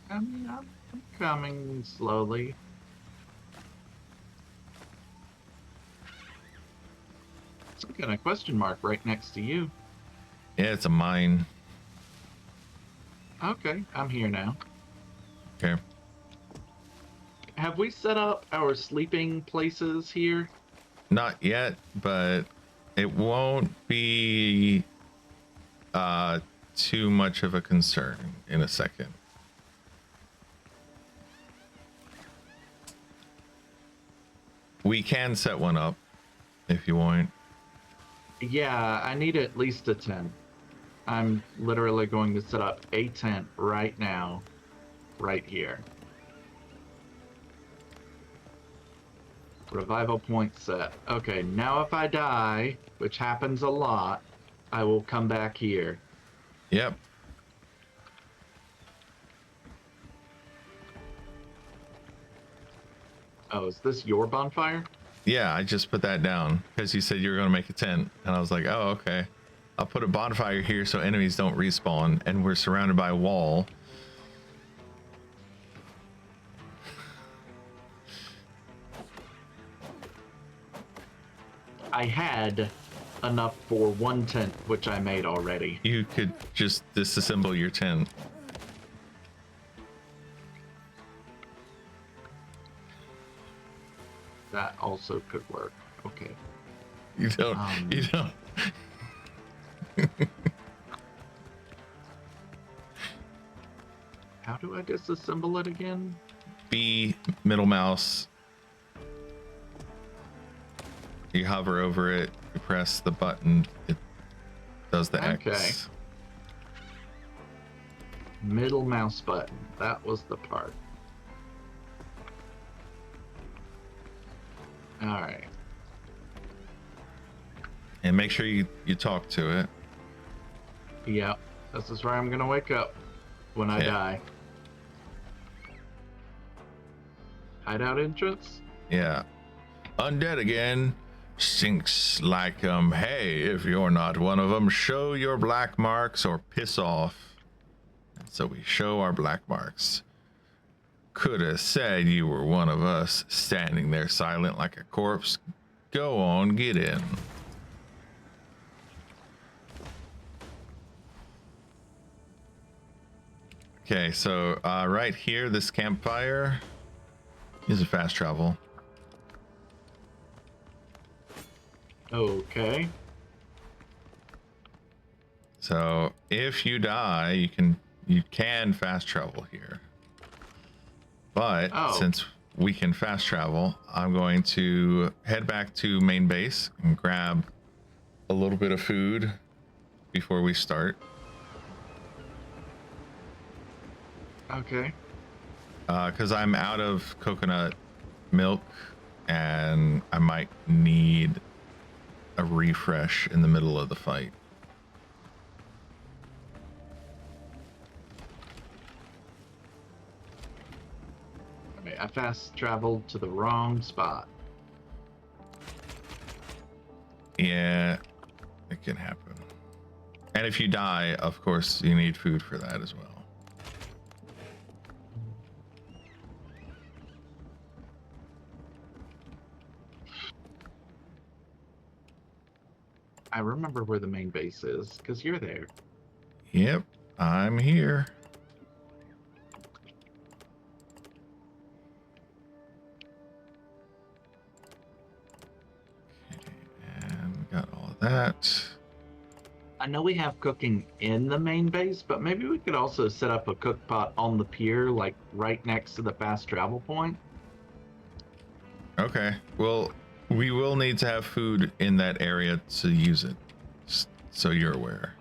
I mean, I'm coming slowly. Some kind of question mark right next to you. Yeah, it's a mine. Okay, I'm here now. Okay. Have we set up our sleeping places here? Not yet, but it won't be too much of a concern in a second. We can set one up if you want. Yeah, I need at least a tent. I'm literally going to set up a tent right now, right here. Revival point set. Okay, now if I die, which happens a lot, I will come back here. Yep. Oh, is this your bonfire? Yeah, I just put that down because you said you were going to make a tent. And I was like, oh, okay. I'll put a bonfire here so enemies don't respawn. And we're surrounded by a wall. I had enough for one tent, which I made already. You could just disassemble your tent. That also could work. Okay. You don't. You don't. How do I disassemble it again? B, middle mouse. You hover over it, you press the button, it does the Okay. X. Middle mouse button. That was the part. Alright. And make sure you talk to it. Yeah, this is where I'm gonna wake up when I Yeah. die. Hideout entrance? Yeah. Undead again. Stinks like hey, if you're not one of them, show your black marks or piss off. And so we show our black marks. Could have said you were one of us, standing there silent like a corpse. Go on, get in. Okay, so right here, this campfire is a fast travel. Okay. So if you die, you can fast travel here. But since we can fast travel, I'm going to head back to main base and grab a little bit of food before we start. Okay. Because I'm out of coconut milk and I might need a refresh in the middle of the fight. Okay, I fast traveled to the wrong spot. Yeah, it can happen. And if you die, of course, you need food for that as well. I remember where the main base is, because you're there. Yep, I'm here. Okay, and we got all of that. I know we have cooking in the main base, but maybe we could also set up a cook pot on the pier, like right next to the fast travel point. Okay, well, we will need to have food in that area to use it, so you're aware.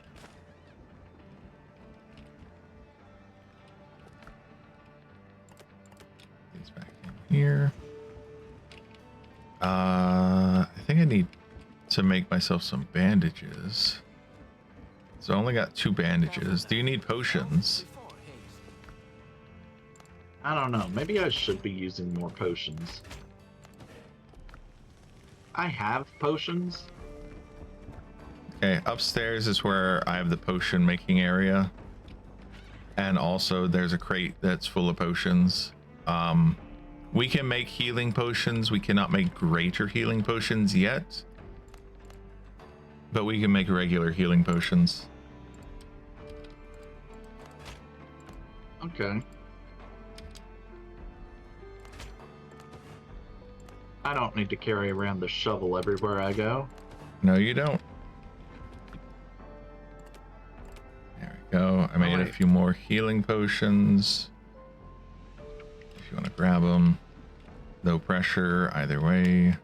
These back in here. I think I need to make myself some bandages. So I only got 2 bandages. Do you need potions? I don't know. Maybe I should be using more potions. I have potions. Okay, upstairs is where I have the potion making area. And also there's a crate that's full of potions. We can make healing potions. We cannot make greater healing potions yet. But we can make regular healing potions. Okay. I don't need to carry around the shovel everywhere I go. No, you don't. There we go. I made a few more healing potions. If you want to grab them. No pressure either way.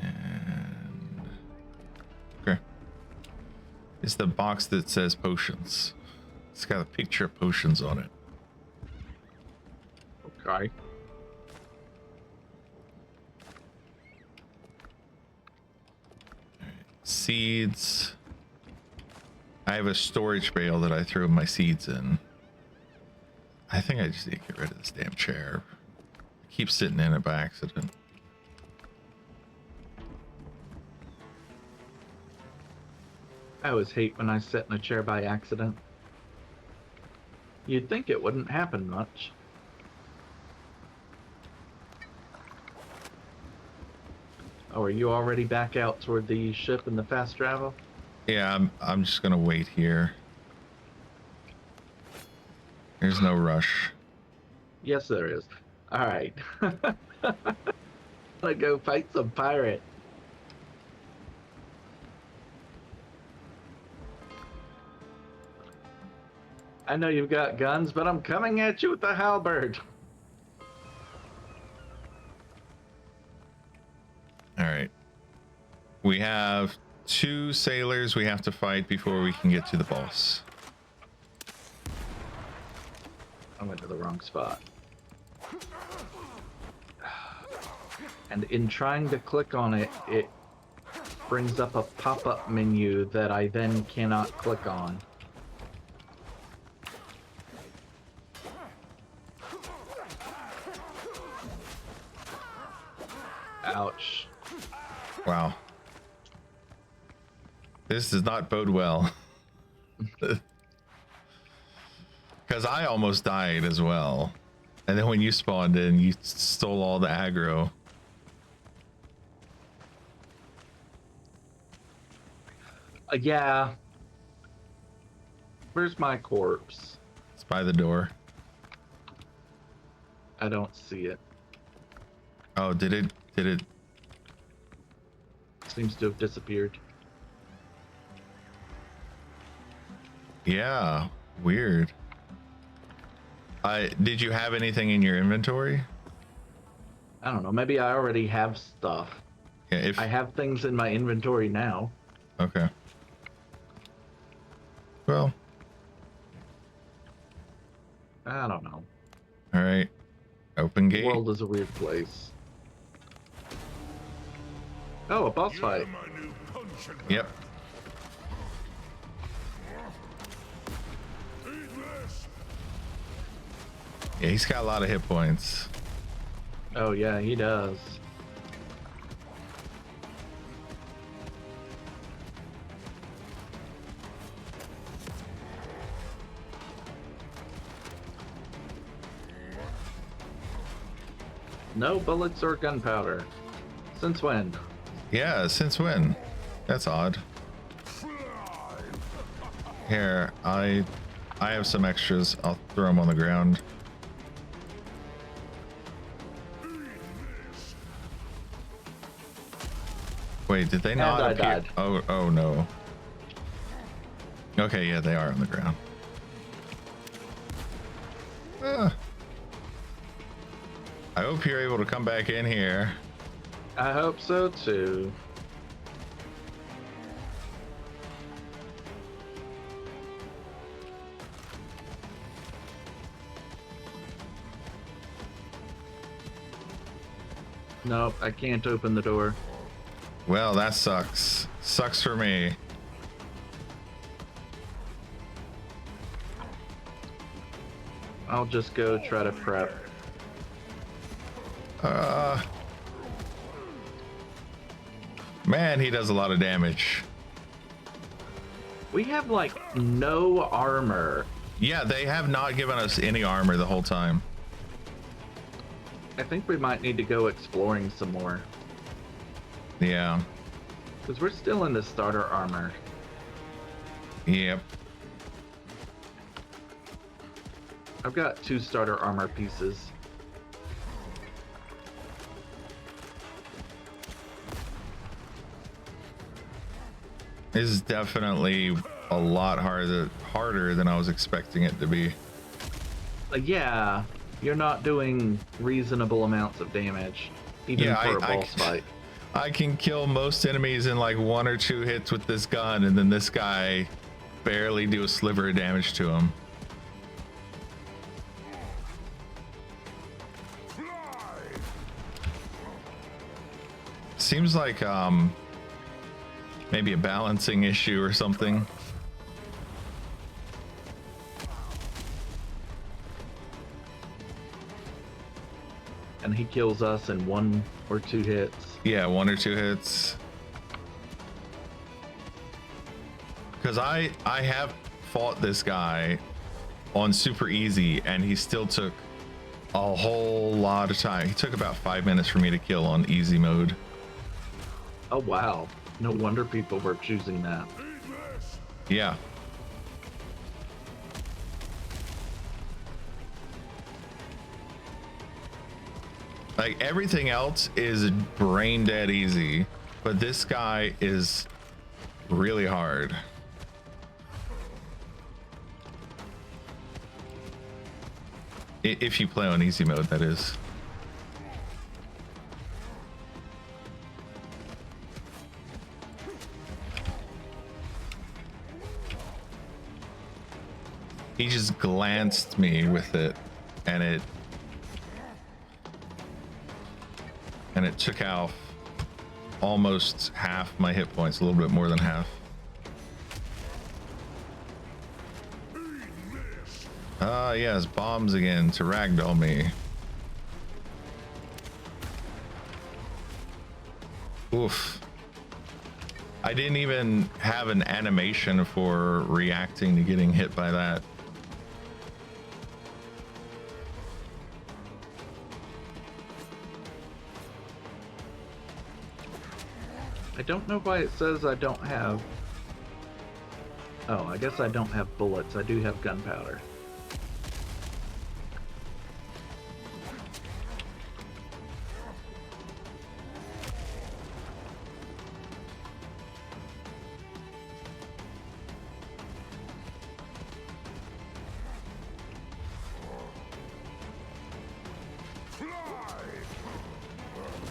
And okay. It's the box that says potions. It's got a picture of potions on it. Okay. All right. Seeds. I have a storage bale that I throw my seeds in. I think I just need to get rid of this damn chair. I keep sitting in it by accident. I always hate when I sit in a chair by accident. You'd think it wouldn't happen much. Oh, are you already back out toward the ship and the fast travel? Yeah, I'm just gonna wait here. There's no rush. Yes, there is. All right. Let's go fight some pirate. I know you've got guns, but I'm coming at you with the halberd. All right. We have 2 sailors we have to fight before we can get to the boss. I went to the wrong spot. And in trying to click on it, it brings up a pop-up menu that I then cannot click on. Ouch. Wow. This does not bode well. Because I almost died as well. And then when you spawned in, you stole all the aggro. Yeah. Where's my corpse? It's by the door. I don't see it. Oh, did it? Seems to have disappeared. Yeah, weird. Did you have anything in your inventory? I don't know. Maybe I already have stuff. Yeah, if I have things in my inventory now. okay. Well, I don't know. all right. Open The gate. world is a weird place. Oh, a boss fight. Yep. Yeah, he's got a lot of hit points. Oh yeah, he does. No bullets or gunpowder. Since when? Yeah, since when? That's odd. Here, I have some extras. I'll throw them on the ground. Wait, did they not I appear? died. Oh no. Okay, yeah, they are on the ground. Ah. I hope you're able to come back in here. I hope so too. Nope, I can't open the door. Well, that sucks. Sucks for me. I'll just go try to prep. Man, he does a lot of damage. We have like no armor. Yeah, they have not given us any armor the whole time. I think we might need to go exploring some more. Yeah. Because we're still in the starter armor. Yep. I've got 2 starter armor pieces. This is definitely a lot harder than I was expecting it to be. Yeah, you're not doing reasonable amounts of damage, even Yeah, for a boss fight. I can kill most enemies in like 1 or 2 hits with this gun, and then this guy barely do a sliver of damage to him. Seems like maybe a balancing issue or something. And he kills us in 1 or 2 hits. Yeah, 1 or 2 hits. Because I have fought this guy on super easy, and he still took a whole lot of time. He took about 5 minutes for me to kill on easy mode. Oh wow, no wonder people were choosing that. Yeah. Like everything else is brain dead easy, but this guy is really hard. If you play on easy mode, that is. He just glanced me with it, and it and it took out almost half my hit points, a little bit more than half. Ah, yes, bombs again to ragdoll me. Oof. I didn't even have an animation for reacting to getting hit by that. I don't know why it says I don't have... Oh, I guess I don't have bullets. I do have gunpowder.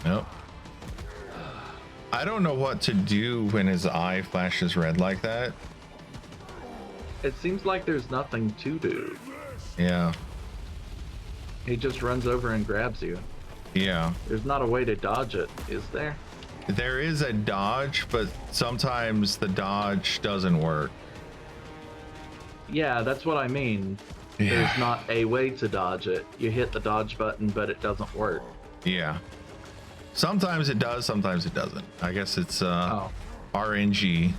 Nope. I don't know what to do when his eye flashes red like that. It seems like there's nothing to do. Yeah. He just runs over and grabs you. Yeah. There's not a way to dodge it, is there? There is a dodge, but sometimes the dodge doesn't work. Yeah, that's what I mean. Yeah. There's not a way to dodge it. You hit the dodge button, but it doesn't work. Yeah. Sometimes it does, sometimes it doesn't. I guess it's RNG.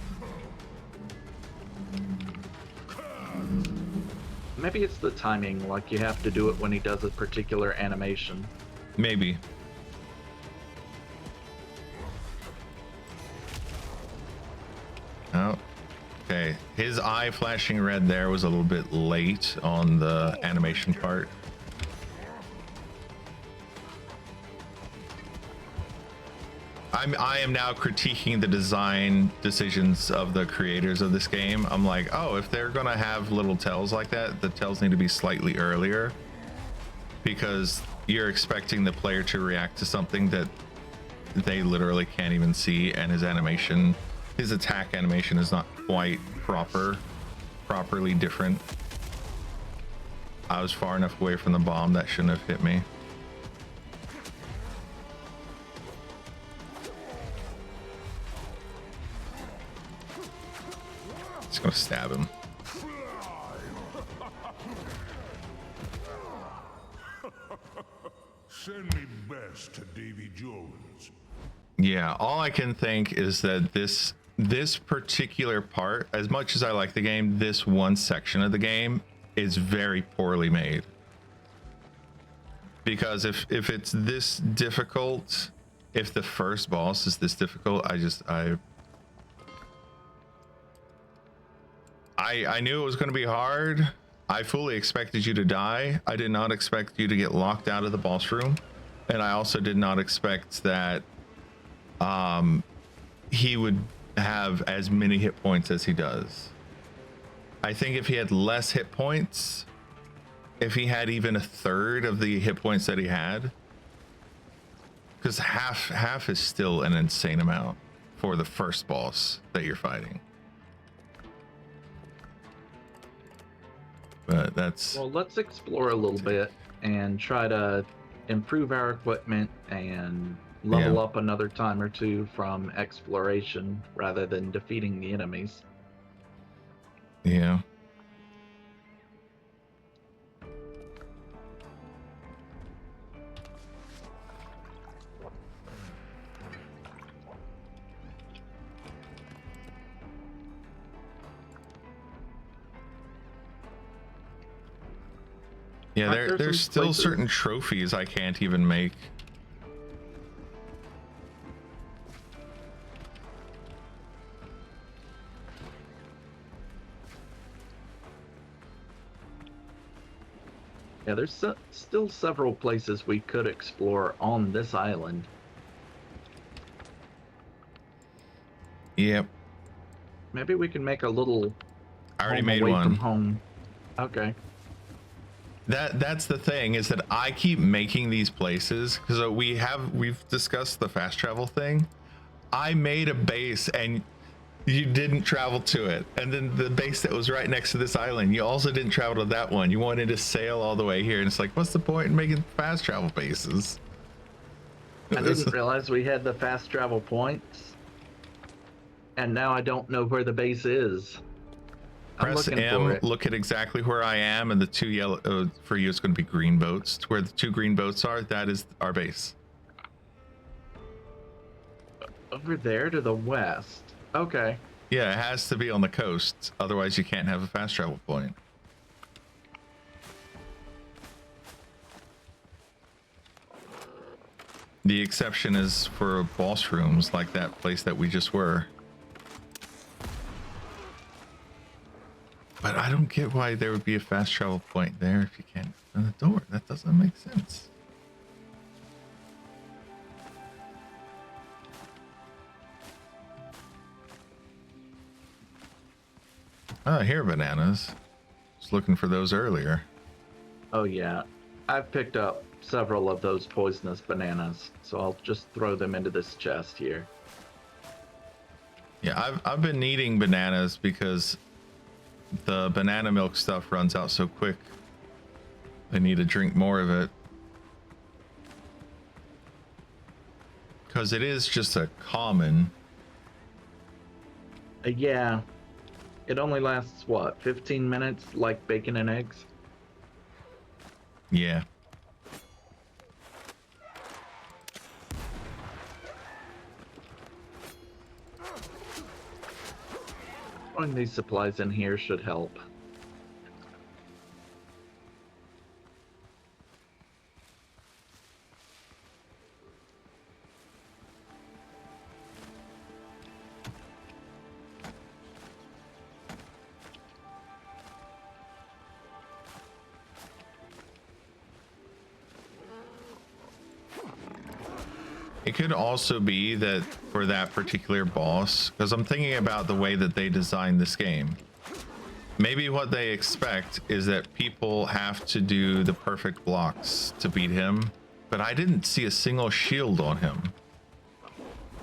Maybe it's the timing, like you have to do it when he does a particular animation. Maybe. Oh, okay. His eye flashing red there was a little bit late on the animation part. I am now critiquing the design decisions of the creators of this game. I'm like, oh, if they're gonna have little tells like that, the tells need to be slightly earlier, because you're expecting the player to react to something that they literally can't even see, and his animation, his attack animation is not quite properly different. I was far enough away from the bomb that shouldn't have hit me. Just gonna stab him. Send me best to Davy Jones. Yeah, all I can think is that this particular part, as much as I like the game, this one section of the game is very poorly made. Because if it's this difficult, if the first boss is this difficult, I knew it was going to be hard. I fully expected you to die. I did not expect you to get locked out of the boss room, and I also did not expect that he would have as many hit points as he does. I think if he had less hit points, if he had even a third of the hit points that he had, because half is still an insane amount for the first boss that you're fighting. But that's... Well, let's explore a little bit and try to improve our equipment and level up another time or two from exploration rather than defeating the enemies. Yeah. Yeah, there's still places. certain trophies I can't even make. Yeah, there's still several places we could explore on this island. Yep. Maybe we can make a little I already home made away one. from home. Okay. That's the thing, is that I keep making these places because we've discussed the fast travel thing. I made a base and you didn't travel to it, and then the base that was right next to this island, you also didn't travel to that one. You wanted to sail all the way here, and it's like, what's the point in making fast travel bases? I didn't realize we had the fast travel points. And now I don't know where the base is. I'm Press looking M, for it. look at exactly where I am, and the two yellow, for you it's going to be green boats. Where the two green boats are, that is our base. Over there to the west. Okay. Yeah, it has to be on the coast, otherwise you can't have a fast travel point. The exception is for boss rooms like that place that we just were. But I don't get why there would be a fast travel point there if you can't open the door. That doesn't make sense. Oh, here are bananas. Was looking for those earlier. Oh yeah. I've picked up several of those poisonous bananas, so I'll just throw them into this chest here. Yeah, I've been needing bananas because the banana milk stuff runs out so quick. I need to drink more of it. Because it is just a common. Yeah. It only lasts, what, 15 minutes, like bacon and eggs? Yeah. Throwing these supplies in here should help. It could also be that for that particular boss, because I'm thinking about the way that they designed this game. Maybe what they expect is that people have to do the perfect blocks to beat him, but I didn't see a single shield on him.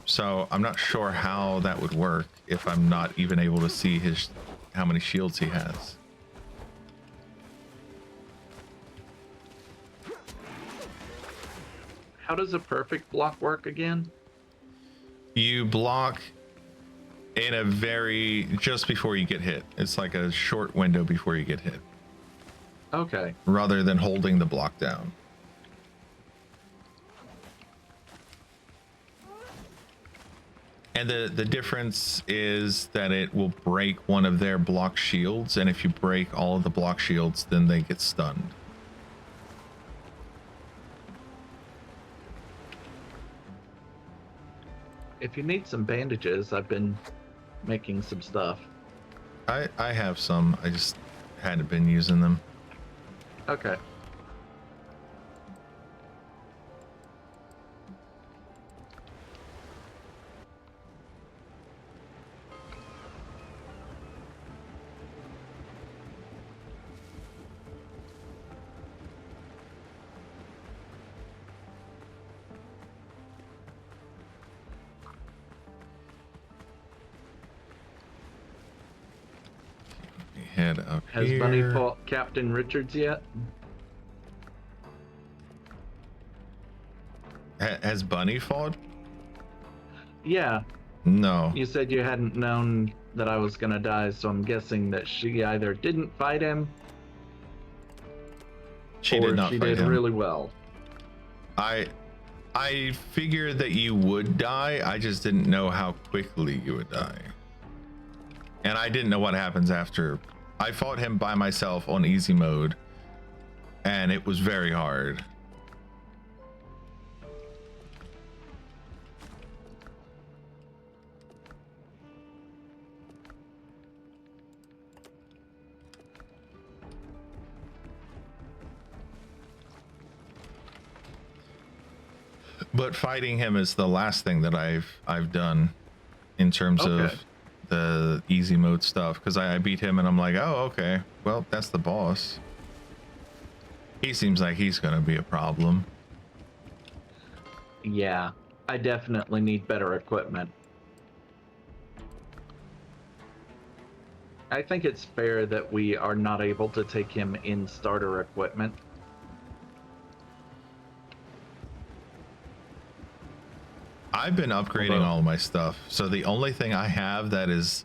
So I'm not sure how that would work if I'm not even able to see how many shields he has. How does a perfect block work again? You block in a just before you get hit. It's like a short window before you get hit, Okay. rather than holding the block down. And the difference is that it will break one of their block shields, and if you break all of the block shields, then they get stunned. If you need some bandages, I've been making some stuff. I have some, I just hadn't been using them. Okay. Head up Has here. Bunny fought Captain Richards yet? Has Bunny fought? Yeah. No. You said you hadn't known that I was gonna die, so I'm guessing that she either didn't fight him She or did not she fight did him. really well. I figured that you would die. I just didn't know how quickly you would die. And I didn't know what happens after. I fought him by myself on easy mode, and it was very hard. But fighting him is the last thing that I've done in terms Okay. of the easy mode stuff, because I beat him and I'm like, oh, okay, well, that's the boss. He seems like he's gonna be a problem. Yeah, I definitely need better equipment. I think it's fair that we are not able to take him in starter equipment. I've been upgrading Although- all of my stuff. So the only thing I have that is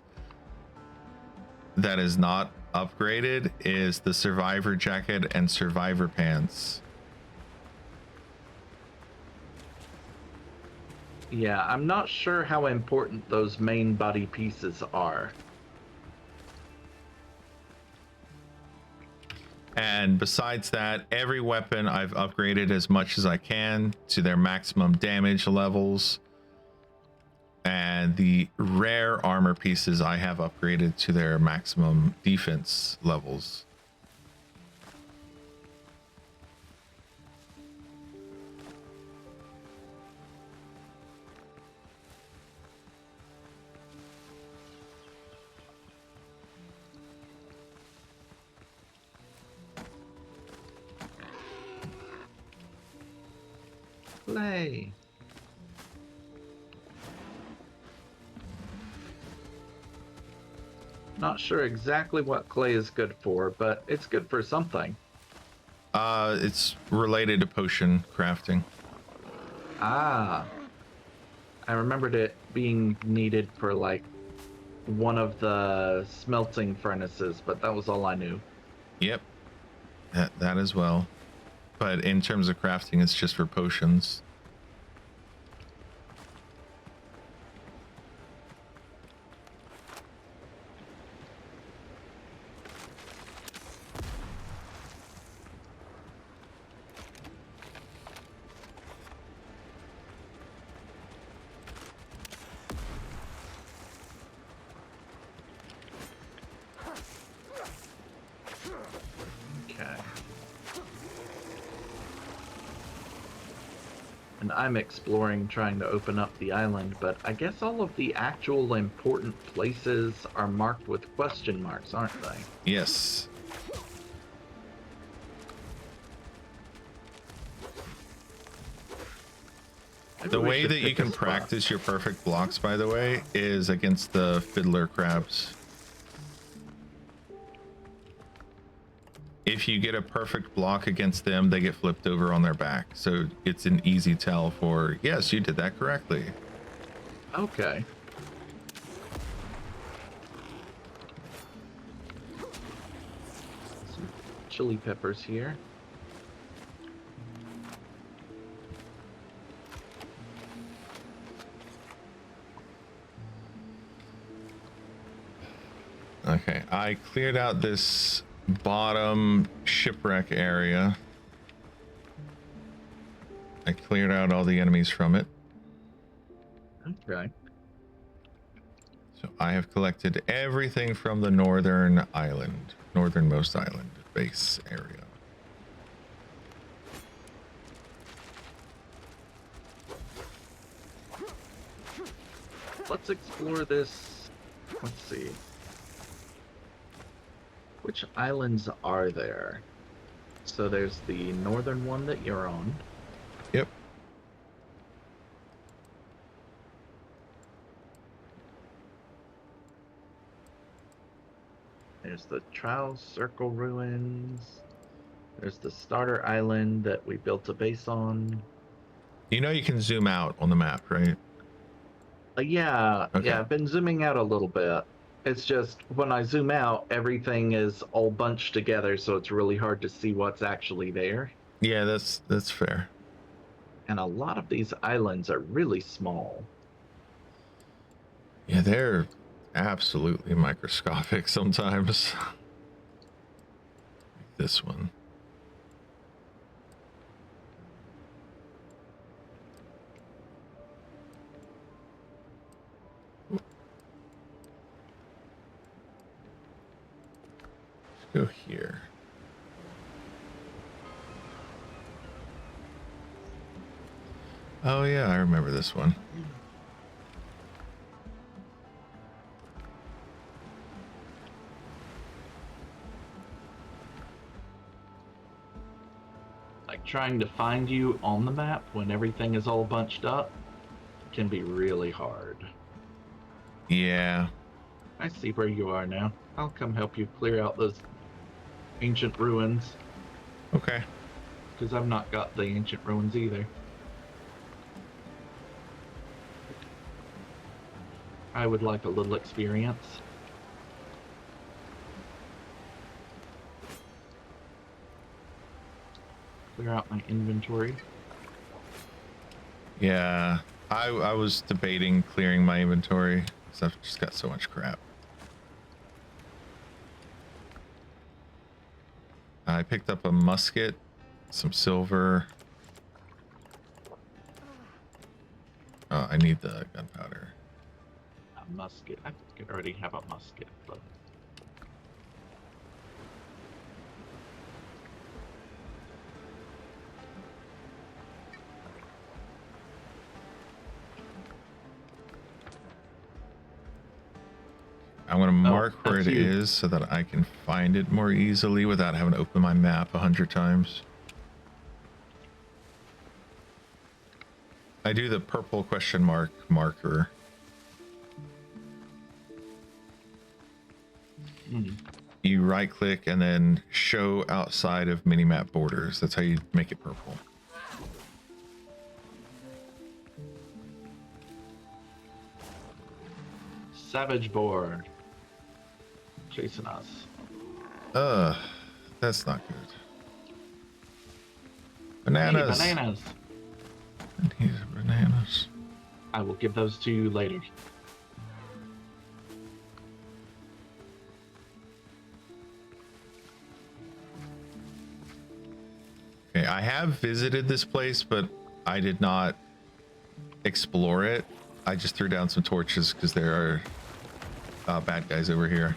not upgraded is the survivor jacket and survivor pants. Yeah, I'm not sure how important those main body pieces are. And besides that, every weapon I've upgraded as much as I can to their maximum damage levels. And the rare armor pieces I have upgraded to their maximum defense levels. Play. Not sure exactly what clay is good for, but it's good for something. It's related to potion crafting. Ah. I remembered it being needed for like one of the smelting furnaces, but that was all I knew. Yep, that as well. But in terms of crafting, it's just for potions. Okay. And I'm exploring, trying to open up the island, but I guess all of the actual important places are marked with question marks, aren't they? Yes. Maybe The we way should that you pick a can spot. practice your perfect blocks, by the way, is against the fiddler crabs. If you get a perfect block against them, they get flipped over on their back. So it's an easy tell for, yes, you did that correctly. Okay. Some chili peppers here. Okay, I cleared out this bottom shipwreck area. I cleared out all the enemies from it. Okay. So I have collected everything from the northernmost island base area. Let's explore this. Let's see. Which islands are there? So there's the northern one that you're on. Yep. There's the Trial Circle ruins. There's the starter island that we built a base on. You know you can zoom out on the map, right? Yeah, Okay. yeah, I've been zooming out a little bit. It's just when I zoom out, everything is all bunched together, so it's really hard to see what's actually there. Yeah, that's fair. And a lot of these islands are really small. Yeah, they're absolutely microscopic sometimes. This one. Let's go here. Oh yeah, I remember this one. Like trying to find you on the map when everything is all bunched up can be really hard. Yeah. I see where you are now. I'll come help you clear out those ancient ruins, Okay. because I've not got the ancient ruins either. I would like a little experience. Clear out my inventory. Yeah, I was debating clearing my inventory because I've just got so much crap. I picked up a musket, some silver. Oh, I need the gunpowder. A musket. I think I already have a musket, but I'm gonna mark where it that's you. is so that I can find it more easily without having to open my map 100 times. I do the purple question mark marker. You right click and then show outside of minimap borders. That's how you make it purple. Savage boar chasing us. That's not good. Bananas. Hey, bananas. I need bananas. I will give those to you later. Okay, I have visited this place, but I did not explore it. I just threw down some torches because there are bad guys over here.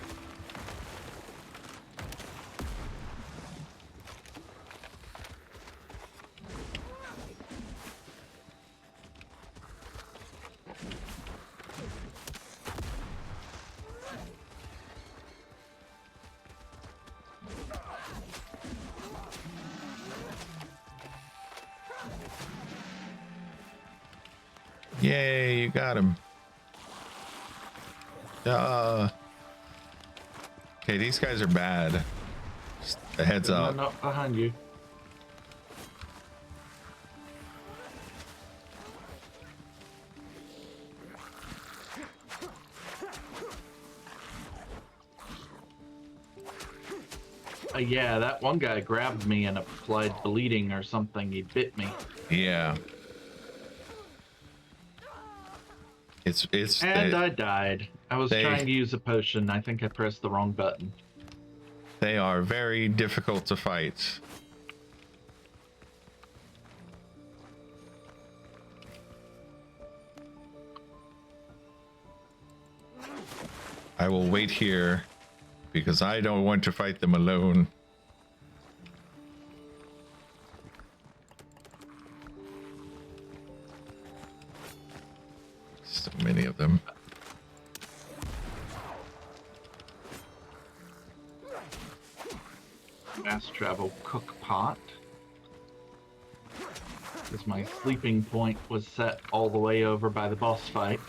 Yay, you got him. Okay, these guys are bad. Just a heads up. No, behind you. Yeah, that one guy grabbed me and applied bleeding or something. He bit me. Yeah. And I died. I was trying to use a potion. I think I pressed the wrong button. They are very difficult to fight. I will wait here because I don't want to fight them alone. So many of them. Fast travel cook pot. Because my sleeping point was set all the way over by the boss fight.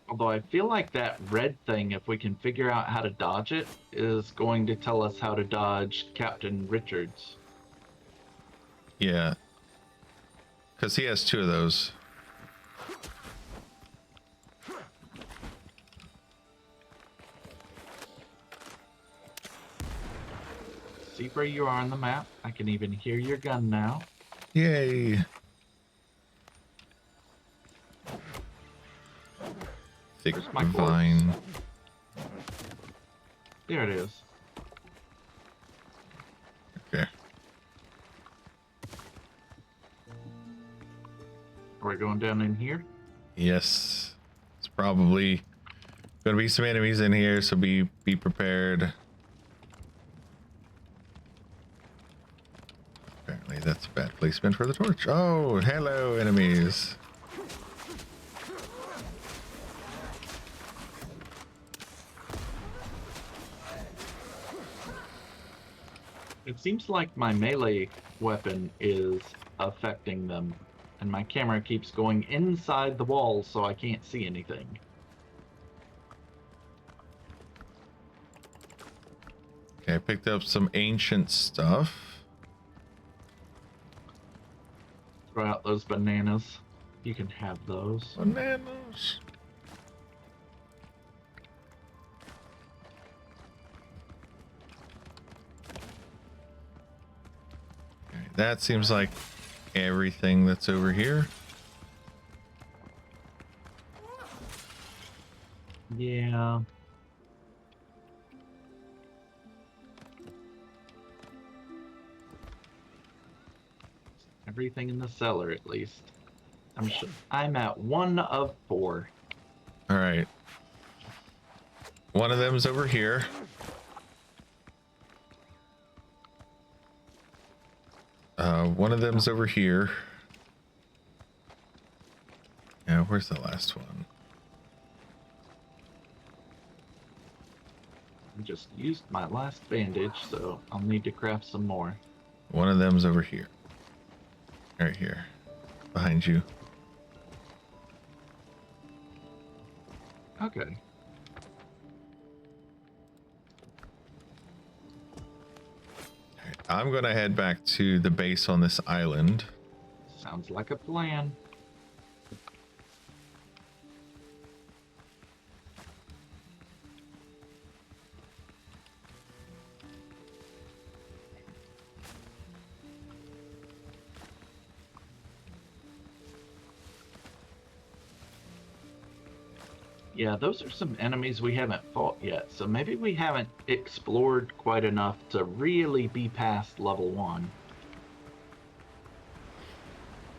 Although I feel like that red thing, if we can figure out how to dodge it, is going to tell us how to dodge Captain Richards. Yeah. Because he has two of those. See where you are on the map. I can even hear your gun now. Yay. Thick Where's my vine. There it is. Okay. Are we going down in here? Yes. It's probably gonna be some enemies in here, so be prepared. Apparently that's a bad placement for the torch. Oh, hello enemies. It seems like my melee weapon is affecting them, and my camera keeps going inside the wall so I can't see anything. Okay, I picked up some ancient stuff. Throw out those bananas. You can have those. Bananas. Okay, that seems like everything that's over here. Yeah. Everything in the cellar, at least. I'm at 1 of 4. All right. One of them's over here. One of them's over here. Yeah, where's the last one? I just used my last bandage, so I'll need to craft some more. One of them's over here. Right here. Behind you. Okay. Alright, I'm gonna head back to the base on this island. Sounds like a plan. Yeah, those are some enemies we haven't fought yet, so maybe we haven't explored quite enough to really be past level 1.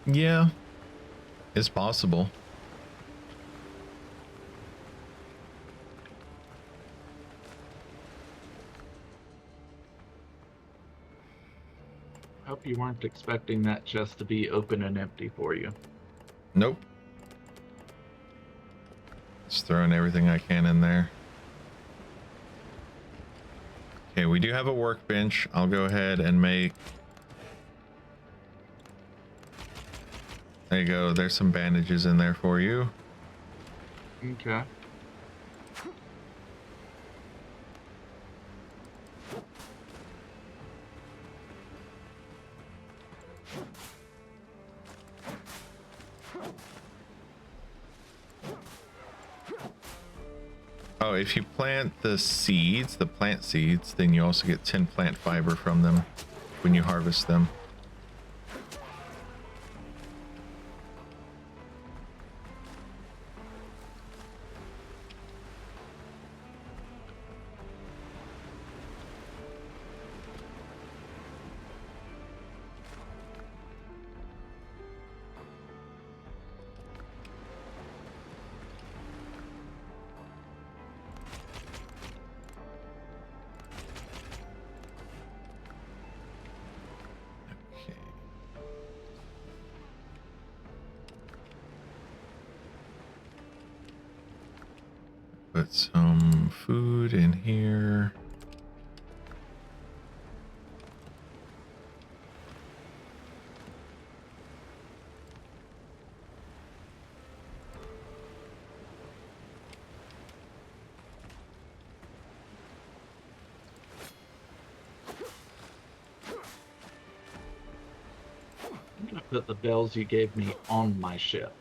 Yeah, it's possible. Hope you weren't expecting that chest to be open and empty for you. Nope. Just throwing everything I can in there. Okay, we do have a workbench. I'll go ahead and make... There you go. There's some bandages in there for you. Okay. Oh, if you plant the seeds, the plant seeds, then you also get 10 plant fiber from them when you harvest them. Put some food in here. I'm gonna put the bells you gave me on my ship.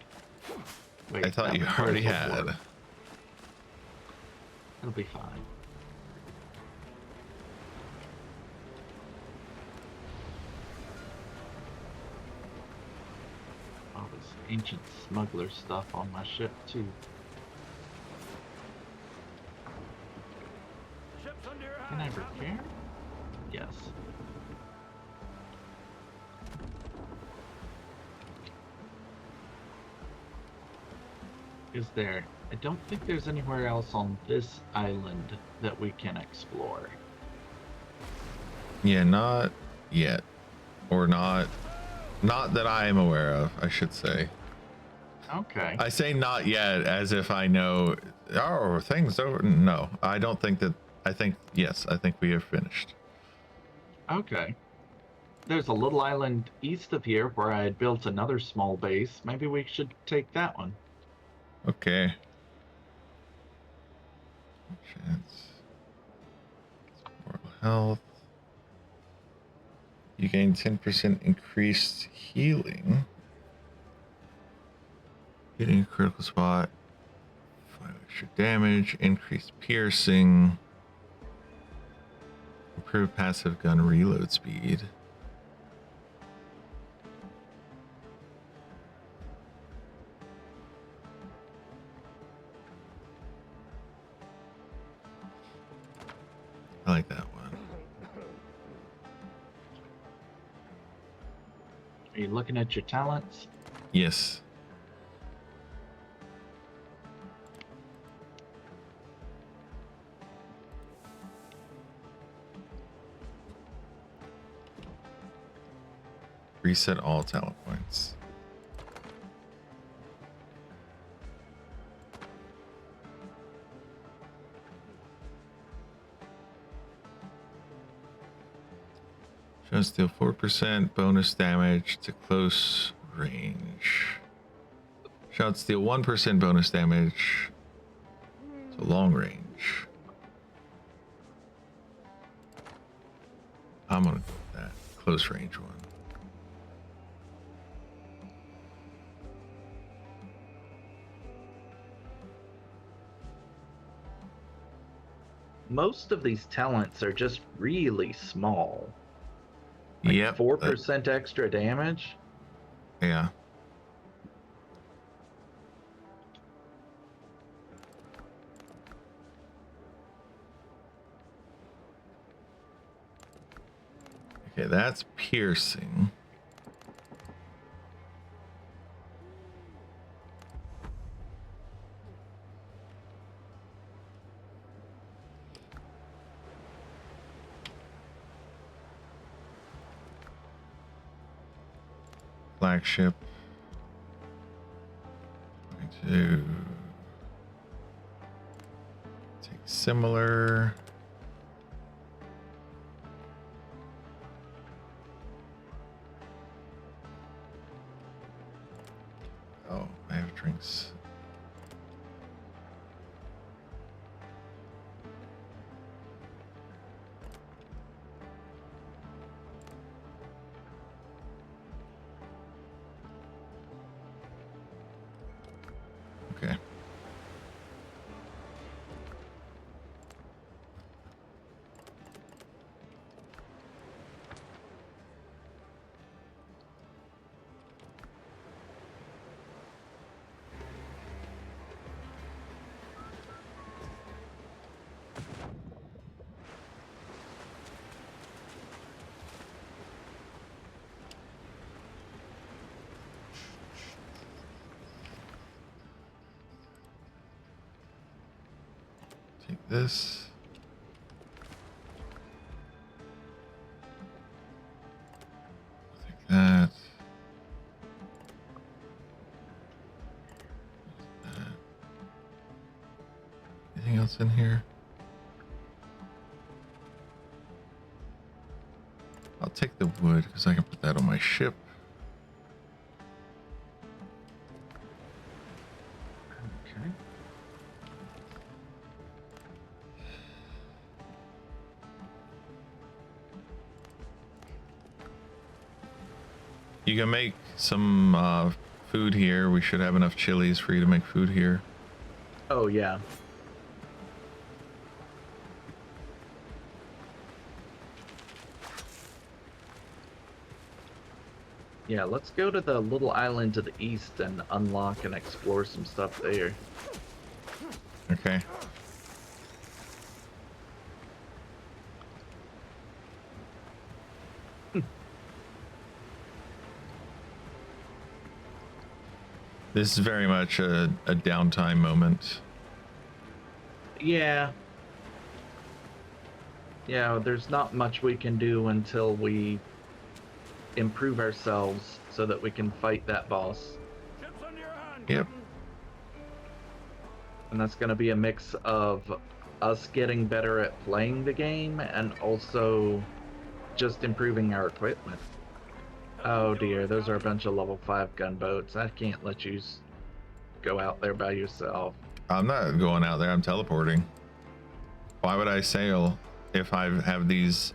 Wait, I thought that you was already level had. 4. It'll be fine. All this ancient smuggler stuff on my ship too. Ship's under Can I attack. repair? Yes. Is there? I don't think there's anywhere else on this island that we can explore. Yeah, not yet. Or not that I am aware of, I should say. Okay. I say not yet as if I know, oh, things over. No, I don't think that. I think, yes, I think we have finished. Okay. There's a little island east of here where I had built another small base. Maybe we should take that one. Okay. Chance. Moral health. You gain 10% increased healing. Hitting a critical spot. 5 extra damage. Increased piercing. Improved passive gun reload speed. I like that one. Are you looking at your talents? Yes. Reset all talent points. Just deal 4% bonus damage to close range. Shots deal 1% bonus damage to long range. I'm gonna go with that close range one. Most of these talents are just really small. Like Yep. 4% extra damage. Yeah. Okay, that's piercing. Flagship. Going to take similar. Oh, I have drinks. Okay. Take this. Take that. Anything else in here? I'll take the wood because I can put that on my ship. Okay. You can make some food here. We should have enough chilies for you to make food here. Oh, yeah. Yeah, let's go to the little island to the east and unlock and explore some stuff there. Okay. This is very much a downtime moment. Yeah. Yeah, there's not much we can do until we improve ourselves so that we can fight that boss. Ships under your hand, Yep. Captain. And that's going to be a mix of us getting better at playing the game and also just improving our equipment. Oh dear, those are a bunch of level 5 gunboats. I can't let you go out there by yourself. I'm not going out there. I'm teleporting. Why would I sail? if I have these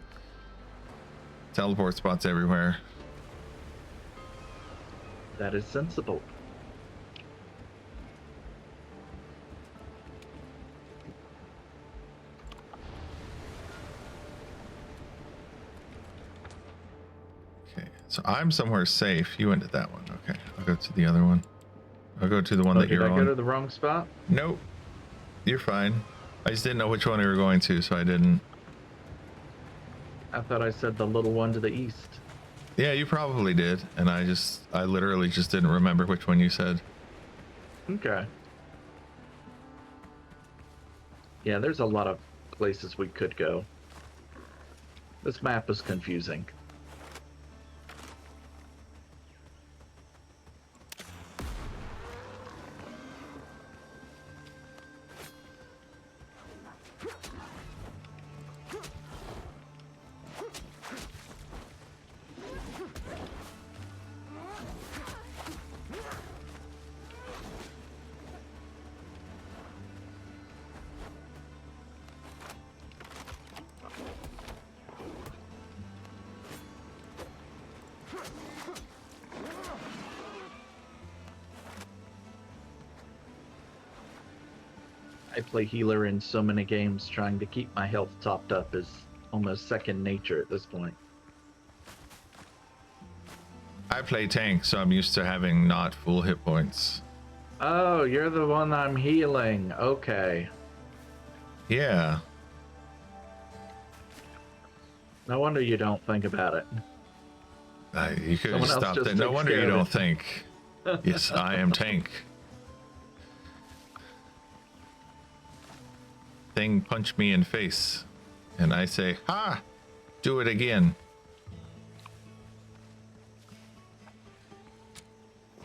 teleport spots everywhere. That is sensible. Okay, so I'm somewhere safe. You went to that one. Okay, I'll go to the other one. I'll go to the one that Did you're I on. go to the wrong spot? Nope, you're fine. I just didn't know which one you were going to, so I didn't. I thought I said the little one to the east. Yeah, you probably did, and I literally just didn't remember which one you said. Okay. Yeah, there's a lot of places we could go. This map is confusing. I play healer in so many games, trying to keep my health topped up is almost second nature at this point. I play tank, so I'm used to having not full hit points. Oh, you're the one I'm healing. Okay. Yeah. No wonder you don't think about it. You could have Someone else stopped just it. No takes wonder care you of don't it. think. Yes, I am tank. Thing punched me in face, and I say, "Ha! Do it again."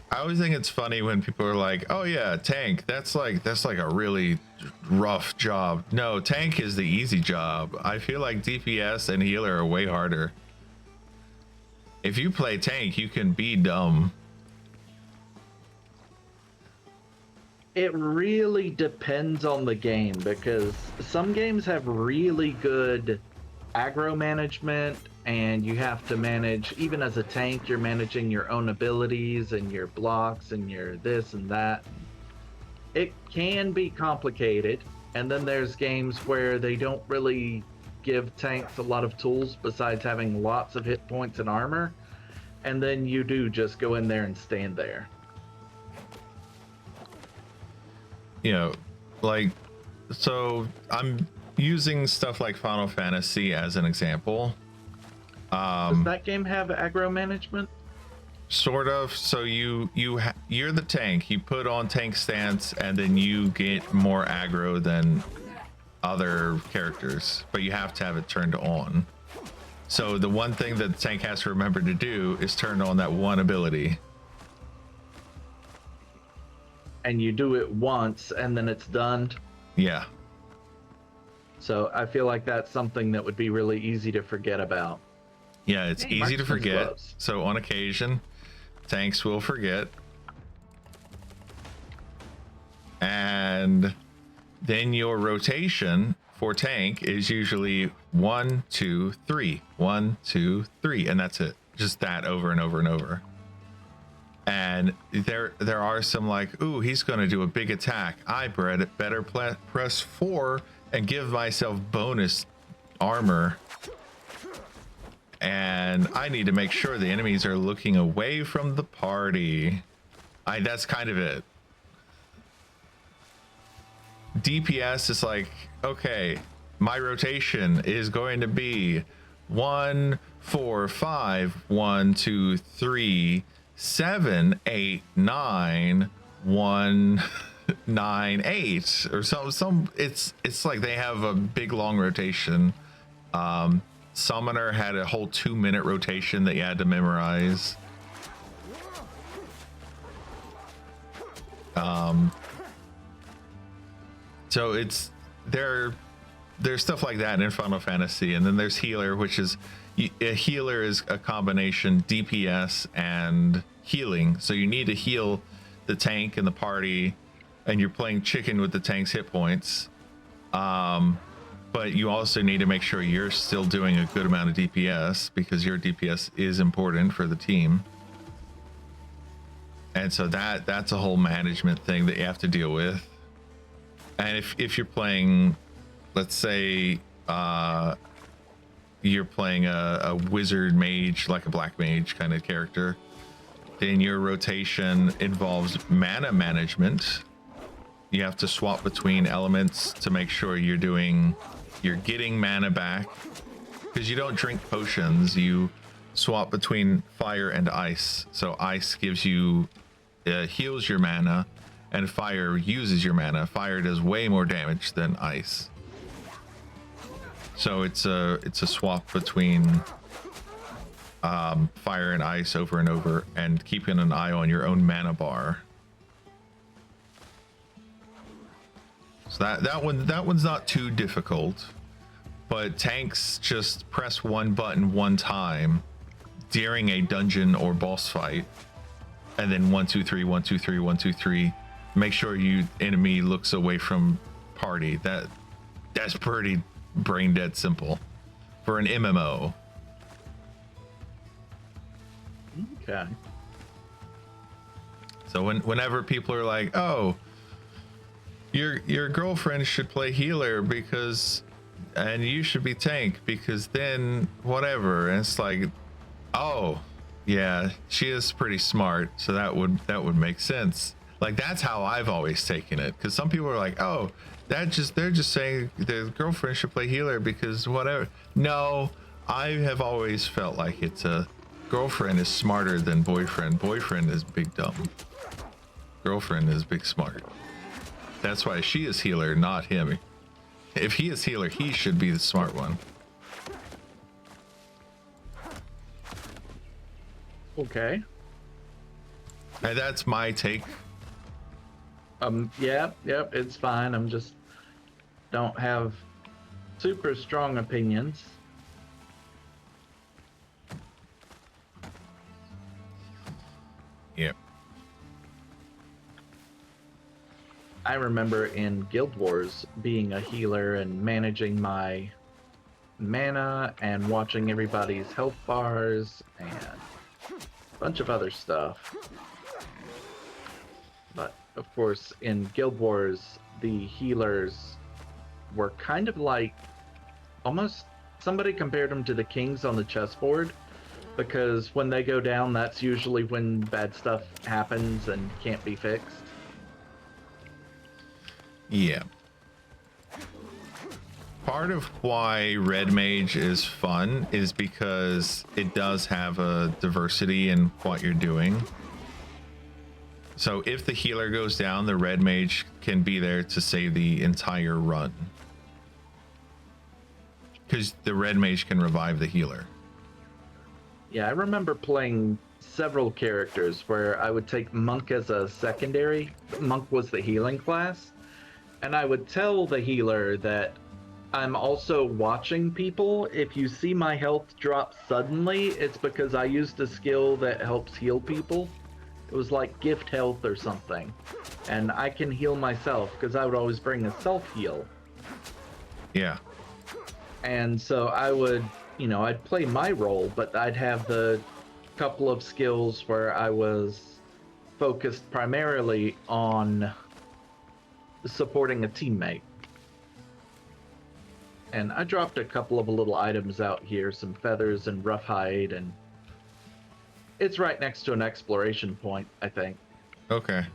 I always think it's funny when people are like, "Oh yeah, tank. That's like a really rough job." No, tank is the easy job. I feel like DPS and healer are way harder. If you play tank, you can be dumb. It really depends on the game, because some games have really good aggro management, and you have to manage, even as a tank, you're managing your own abilities and your blocks and your this and that. It can be complicated, and then there's games where they don't really give tanks a lot of tools besides having lots of hit points and armor, and then you do just go in there and stand there. You know, like, so I'm using stuff like Final Fantasy as an example. Does that game have aggro management? Sort of. So you're the tank. You put on tank stance, and then you get more aggro than other characters, but you have to have it turned on. So the one thing that the tank has to remember to do is turn on that one ability. And you do it once and then it's done. Yeah. So I feel like that's something that would be really easy to forget about. Yeah, it's Hey, easy to Marksman's forget. gloves. So on occasion, tanks will forget. And then your rotation for tank is usually 1, 2, 3, 1, 2, 3, and that's it. Just that over and over and over. And there are some like, ooh, he's going to do a big attack. I better press 4 and give myself bonus armor. And I need to make sure the enemies are looking away from the party. That's kind of it. DPS is like, okay, my rotation is going to be 1, 4, 5, 1, 2, 3, 7, 8, 9, 1, 9, 8, or some. It's like they have a big long rotation. Summoner had a whole 2-minute rotation that you had to memorize. So it's there's stuff like that in Final Fantasy, and then there's healer, which is a healer is a combination DPS and healing. So you need to heal the tank and the party, and you're playing chicken with the tank's hit points. But but you also need to make sure you're still doing a good amount of DPS because your DPS is important for the team. And so that's a whole management thing that you have to deal with. And if you're playing, let's say you're playing a wizard mage, like a black mage kind of character, then your rotation involves mana management. You have to swap between elements to make sure you're getting mana back, because you don't drink potions, you swap between fire and ice. So ice gives you heals your mana, and fire uses your mana. Fire does way more damage than ice. So it's a swap between fire and ice over and over, and keeping an eye on your own mana bar. So that one's not too difficult, but tanks just press one button one time during a dungeon or boss fight, and then 1 2 3 1 2 3 1 2 3. Make sure you enemy looks away from party. That's pretty brain dead simple for an MMO. Okay. So whenever people are like, "Oh, your girlfriend should play healer because, and you should be tank because then whatever," and it's like, "Oh, yeah, she is pretty smart, so that would make sense." Like, that's how I've always taken it, because some people are like, "Oh, they're just saying the girlfriend should play healer because whatever." No, I have always felt like it's a girlfriend is smarter than boyfriend. Boyfriend is big dumb. Girlfriend is big smart. That's why she is healer, not him. If he is healer, he should be the smart one. Okay. And that's my take. Yep, it's fine. I'm just don't have super strong opinions. Yep. I remember in Guild Wars being a healer and managing my mana and watching everybody's health bars and a bunch of other stuff. But of course, in Guild Wars, the healers were kind of like almost somebody compared them to the kings on the chessboard, because when they go down, that's usually when bad stuff happens and can't be fixed. Yeah. Part of why Red Mage is fun is because it does have a diversity in what you're doing. So if the healer goes down, the Red Mage can be there to save the entire run, because the Red Mage can revive the healer. Yeah, I remember playing several characters where I would take Monk as a secondary. Monk was the healing class. And I would tell the healer that I'm also watching people. If you see my health drop suddenly, it's because I used a skill that helps heal people. It was like gift health or something. And I can heal myself because I would always bring a self-heal. Yeah. And so I would, I'd play my role, but I'd have the couple of skills where I was focused primarily on supporting a teammate. And I dropped a couple of little items out here, some feathers and rough hide, and it's right next to an exploration point, I think. Okay.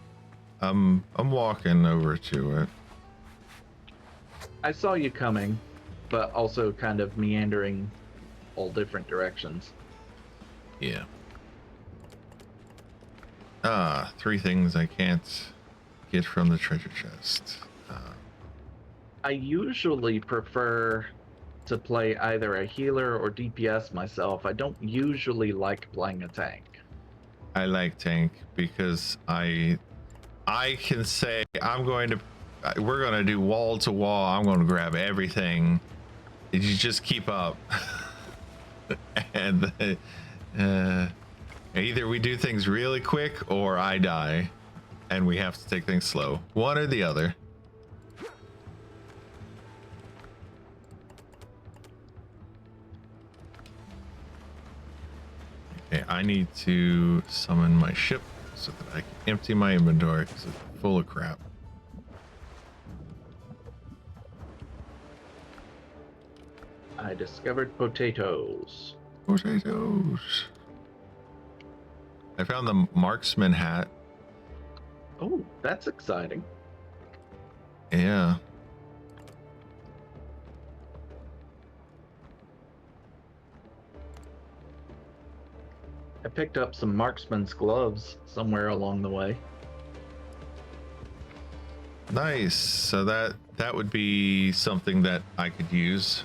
I'm walking over to it. I saw you coming, but also kind of meandering all different directions. Yeah. 3 things I can't get from the treasure chest. I usually prefer to play either a healer or DPS myself. I don't usually like playing a tank. I like tank because I can say we're going to do wall to wall. I'm going to grab everything. You just keep up. And either we do things really quick or I die and we have to take things slow. One or the other. I need to summon my ship so that I can empty my inventory because it's full of crap. I discovered potatoes. Potatoes. I found the marksman hat. Oh, that's exciting. Yeah. I picked up some marksman's gloves somewhere along the way. Nice. So that would be something that I could use.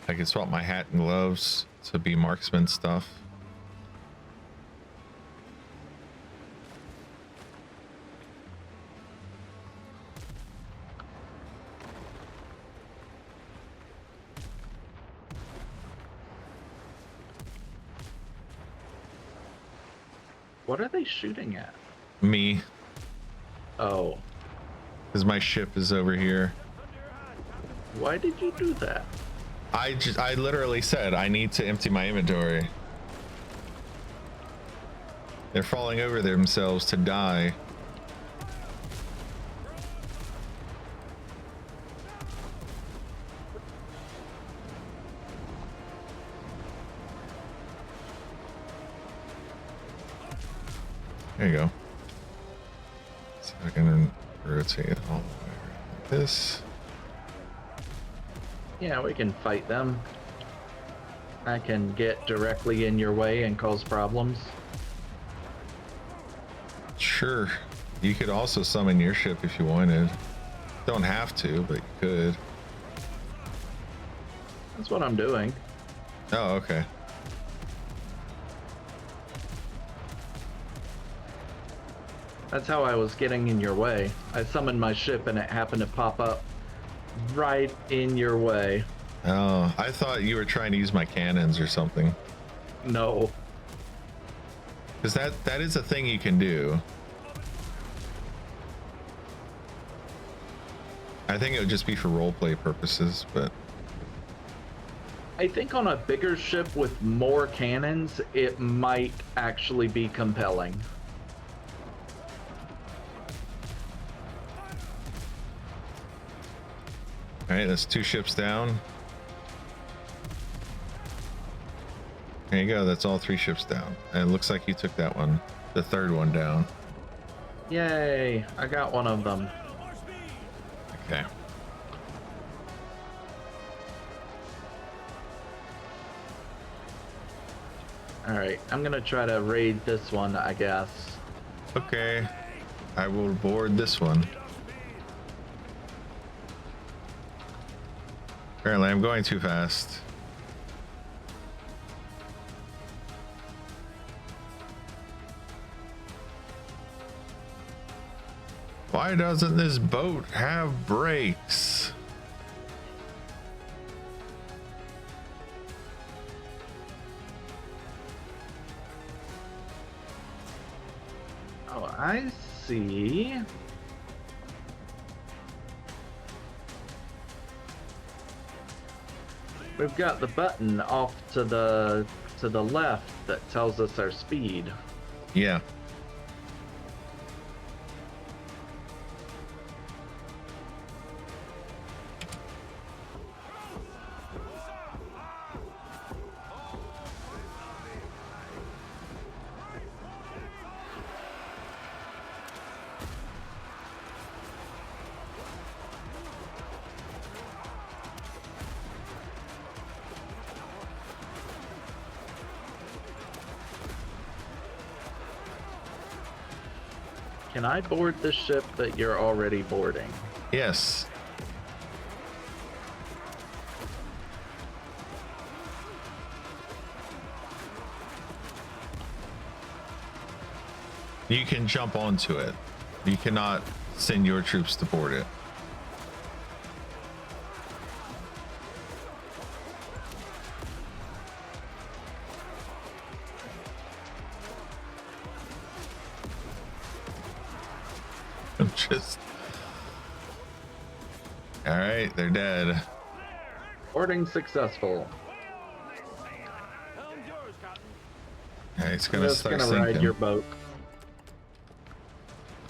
I could swap my hat and gloves to be marksman stuff. What are they shooting at? Me, Oh, because my ship is over here. why did you do that? I literally said I need to empty my inventory. They're falling over themselves to die. There you go. So I can rotate all the way around like this. Yeah, we can fight them. I can get directly in your way and cause problems. Sure. You could also summon your ship if you wanted. Don't have to, but you could. That's what I'm doing. Oh, okay. That's how I was getting in your way. I summoned my ship and it happened to pop up right in your way. Oh, I thought you were trying to use my cannons or something. No. Because that is a thing you can do. I think it would just be for roleplay purposes, but I think on a bigger ship with more cannons, it might actually be compelling. all right, that's 2 ships down. There you go. That's all 3 ships down. And it looks like you took that one, the 3rd one down. Yay, I got one of them. Okay. Alright, I'm gonna try to raid this one, I guess. Okay. I will board this one. Apparently, I'm going too fast. Why doesn't this boat have brakes? Oh, I see. We've got the button off to the left that tells us our speed. Yeah. Can I board the ship that you're already boarding? Yes. You can jump onto it. You cannot send your troops to board it. I'm just... All right, they're dead. Boarding successful. Okay, it's I'm gonna just start gonna sinking. ride your boat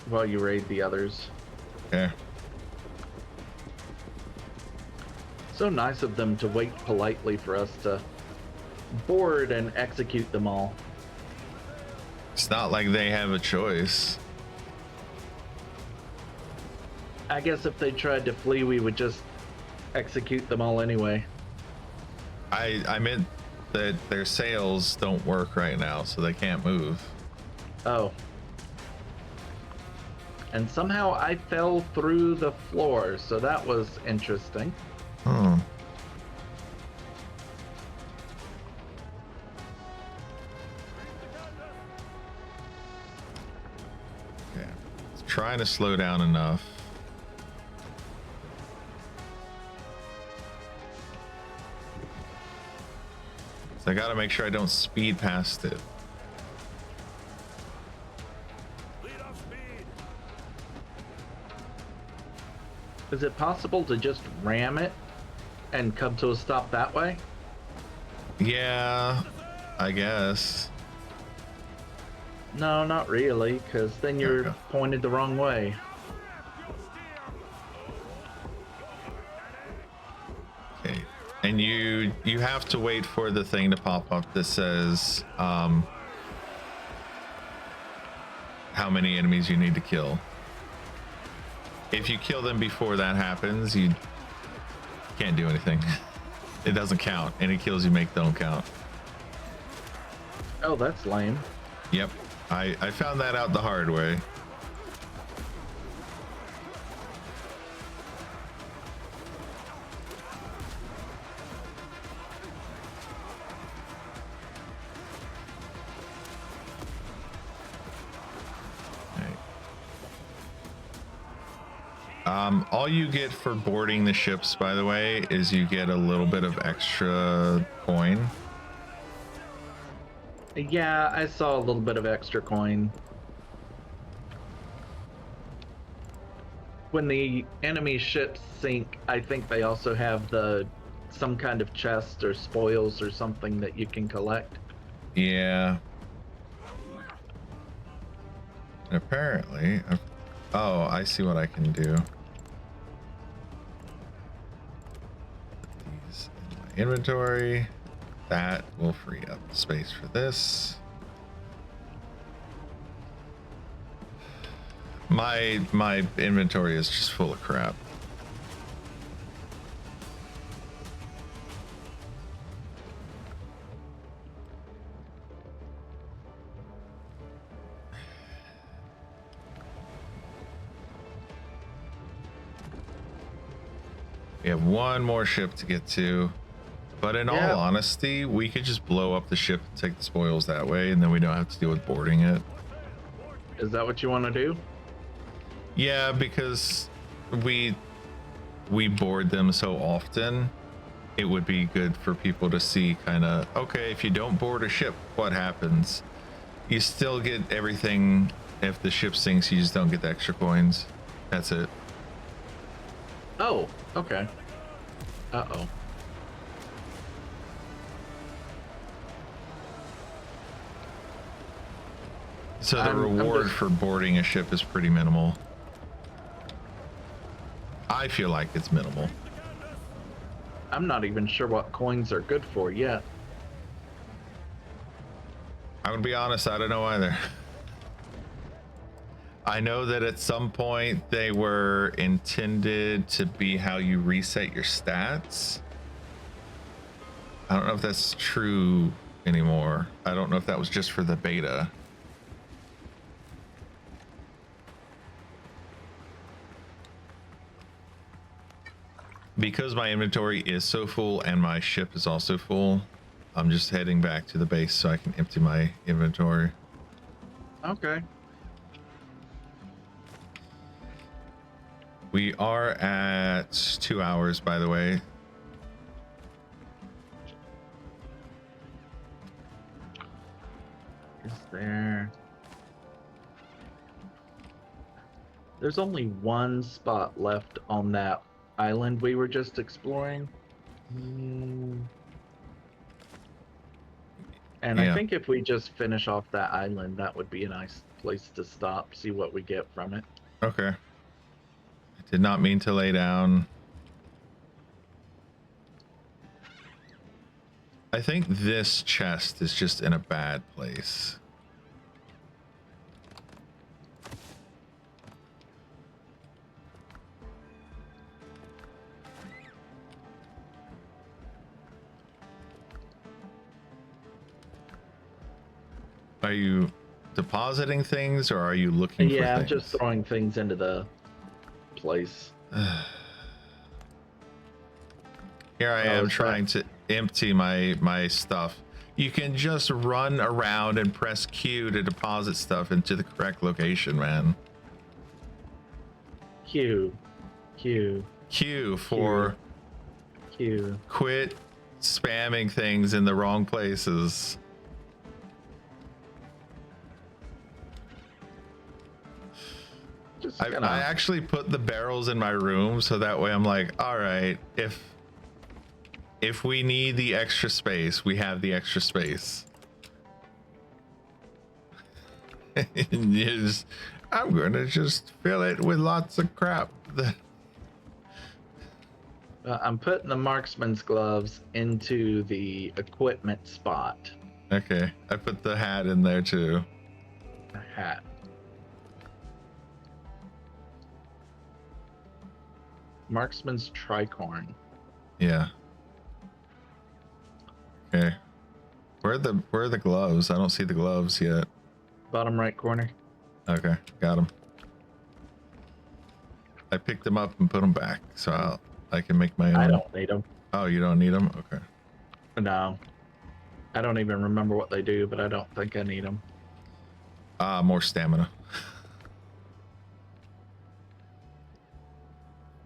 while you raid the others. Okay. So nice of them to wait politely for us to board and execute them all. It's not like they have a choice. I guess if they tried to flee, we would just execute them all anyway. I meant that their sails don't work right now, so they can't move. Oh. And somehow I fell through the floor, so that was interesting. Hmm. Okay. It's trying to slow down enough. So I gotta make sure I don't speed past it. Lead off speed. Is it possible to just ram it and come to a stop that way? Yeah, I guess. No, not really, because then you're Okay. pointed the wrong way. Okay. And you have to wait for the thing to pop up that says how many enemies you need to kill. If you kill them before that happens, you can't do anything. It doesn't count. Any kills you make don't count. Oh, that's lame. Yep. I found that out the hard way. All you get for boarding the ships, by the way, is you get a little bit of extra coin. Yeah, I saw a little bit of extra coin. When the enemy ships sink, I think they also have some kind of chest or spoils or something that you can collect. Yeah. Apparently. Oh, I see what I can do. Put these in my inventory. That will free up space for this. My inventory is just full of crap. We have one more ship to get to, but in Yeah. all honesty, we could just blow up the ship and take the spoils that way, and then we don't have to deal with boarding it. Is that what you want to do? Yeah, because we board them so often, it would be good for people to see kind of, okay, if you don't board a ship, what happens? You still get everything. If the ship sinks, you just don't get the extra coins. That's it. Oh, okay. Uh-oh. So the I'm reward just- for boarding a ship is pretty minimal. I feel like it's minimal. I'm not even sure what coins are good for yet. I'm gonna be honest, I don't know either. I know that at some point they were intended to be how you reset your stats. I don't know if that's true anymore. I don't know if that was just for the beta. Because my inventory is so full and my ship is also full, I'm just heading back to the base so I can empty my inventory. Okay. We are at 2 hours, by the way. Is there... There's only one spot left on that island we were just exploring. And I Yeah. think if we just finish off that island, that would be a nice place to stop, see what we get from it. Okay. I did not mean to lay down. I think this chest is just in a bad place. Are you depositing things or are you looking for Yeah, I'm things? just throwing things into the place. Here I Oh, am is trying to empty my stuff. You can just run around and press Q to deposit stuff into the correct location, man. Q. Q for Q. quit spamming things in the wrong places. Just I gonna... actually put the barrels in my room so that way I'm like, all right, if we need the extra space, we have the extra space. And I'm gonna just fill it with lots of crap. I'm putting the marksman's gloves into the equipment spot. Okay, I put the hat in there too. A hat. Marksman's tricorn. Yeah. Okay. Where are the gloves? I don't see the gloves yet. Bottom right corner. Okay, got them. I picked them up and put them back, so I can make my own. I don't need them. Oh, you don't need them? Okay. No. I don't even remember what they do, but I don't think I need them. More stamina.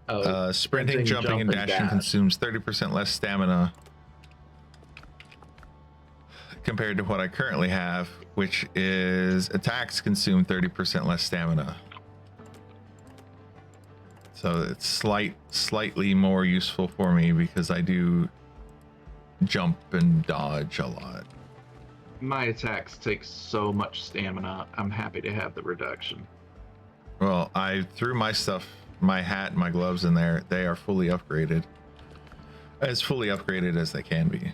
Oh, sprinting, jumping, and dashing consumes 30% less stamina compared to what I currently have, which is attacks consume 30% less stamina. So it's slightly more useful for me because I do jump and dodge a lot. My attacks take so much stamina. I'm happy to have the reduction. Well, I threw my stuff, my hat and my gloves in there. They are fully upgraded. As fully upgraded as they can be.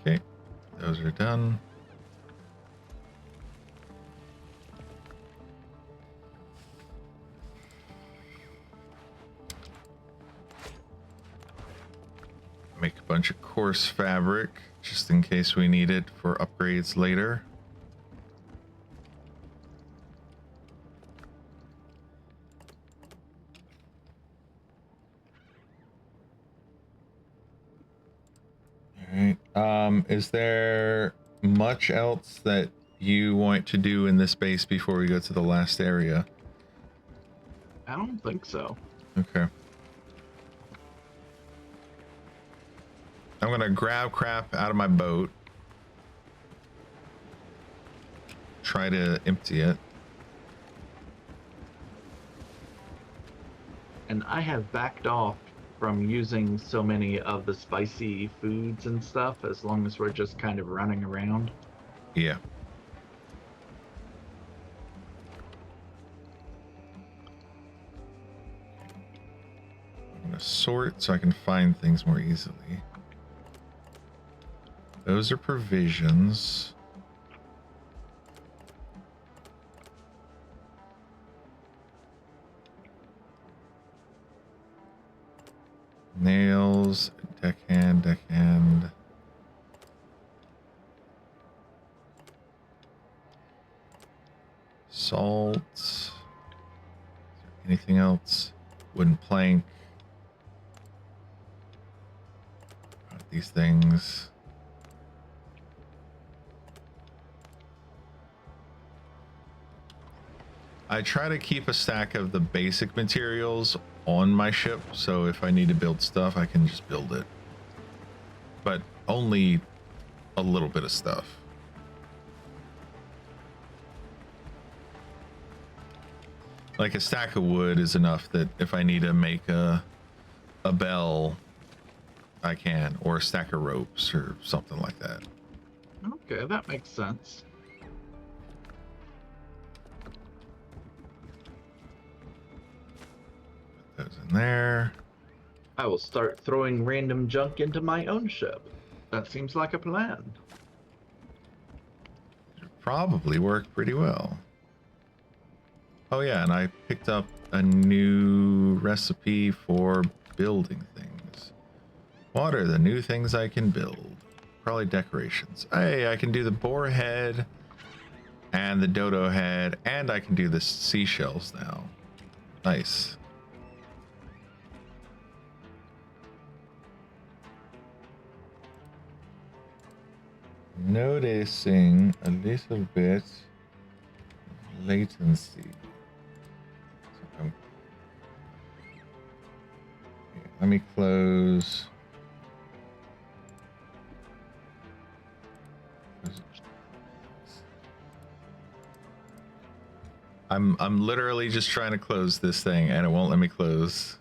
Okay, those are done. Make a bunch of coarse fabric just in case we need it for upgrades later. All right. Is there much else that you want to do in this base before we go to the last area? I don't think so. Okay. I'm gonna grab crap out of my boat. Try to empty it. And I have backed off from using so many of the spicy foods and stuff as long as we're just kind of running around. Yeah. I'm gonna sort so I can find things more easily. Those are provisions. Nails, deckhand. Salt. Is there anything else? Wooden plank. Got these things. I try to keep a stack of the basic materials on my ship, so if I need to build stuff, I can just build it. But only a little bit of stuff. Like a stack of wood is enough that if I need to make a bell, I can, or a stack of ropes or something like that. Okay, that makes sense. Put those in there. I will start throwing random junk into my own ship. That seems like a plan. Probably work pretty well. Oh yeah, and I picked up a new recipe for building things. What are the new things I can build? Probably decorations. Hey, I can do the boar head and the dodo head, and I can do the seashells now. Nice. Noticing a little bit of latency. So let me close. I'm literally just trying to close this thing and it won't let me close.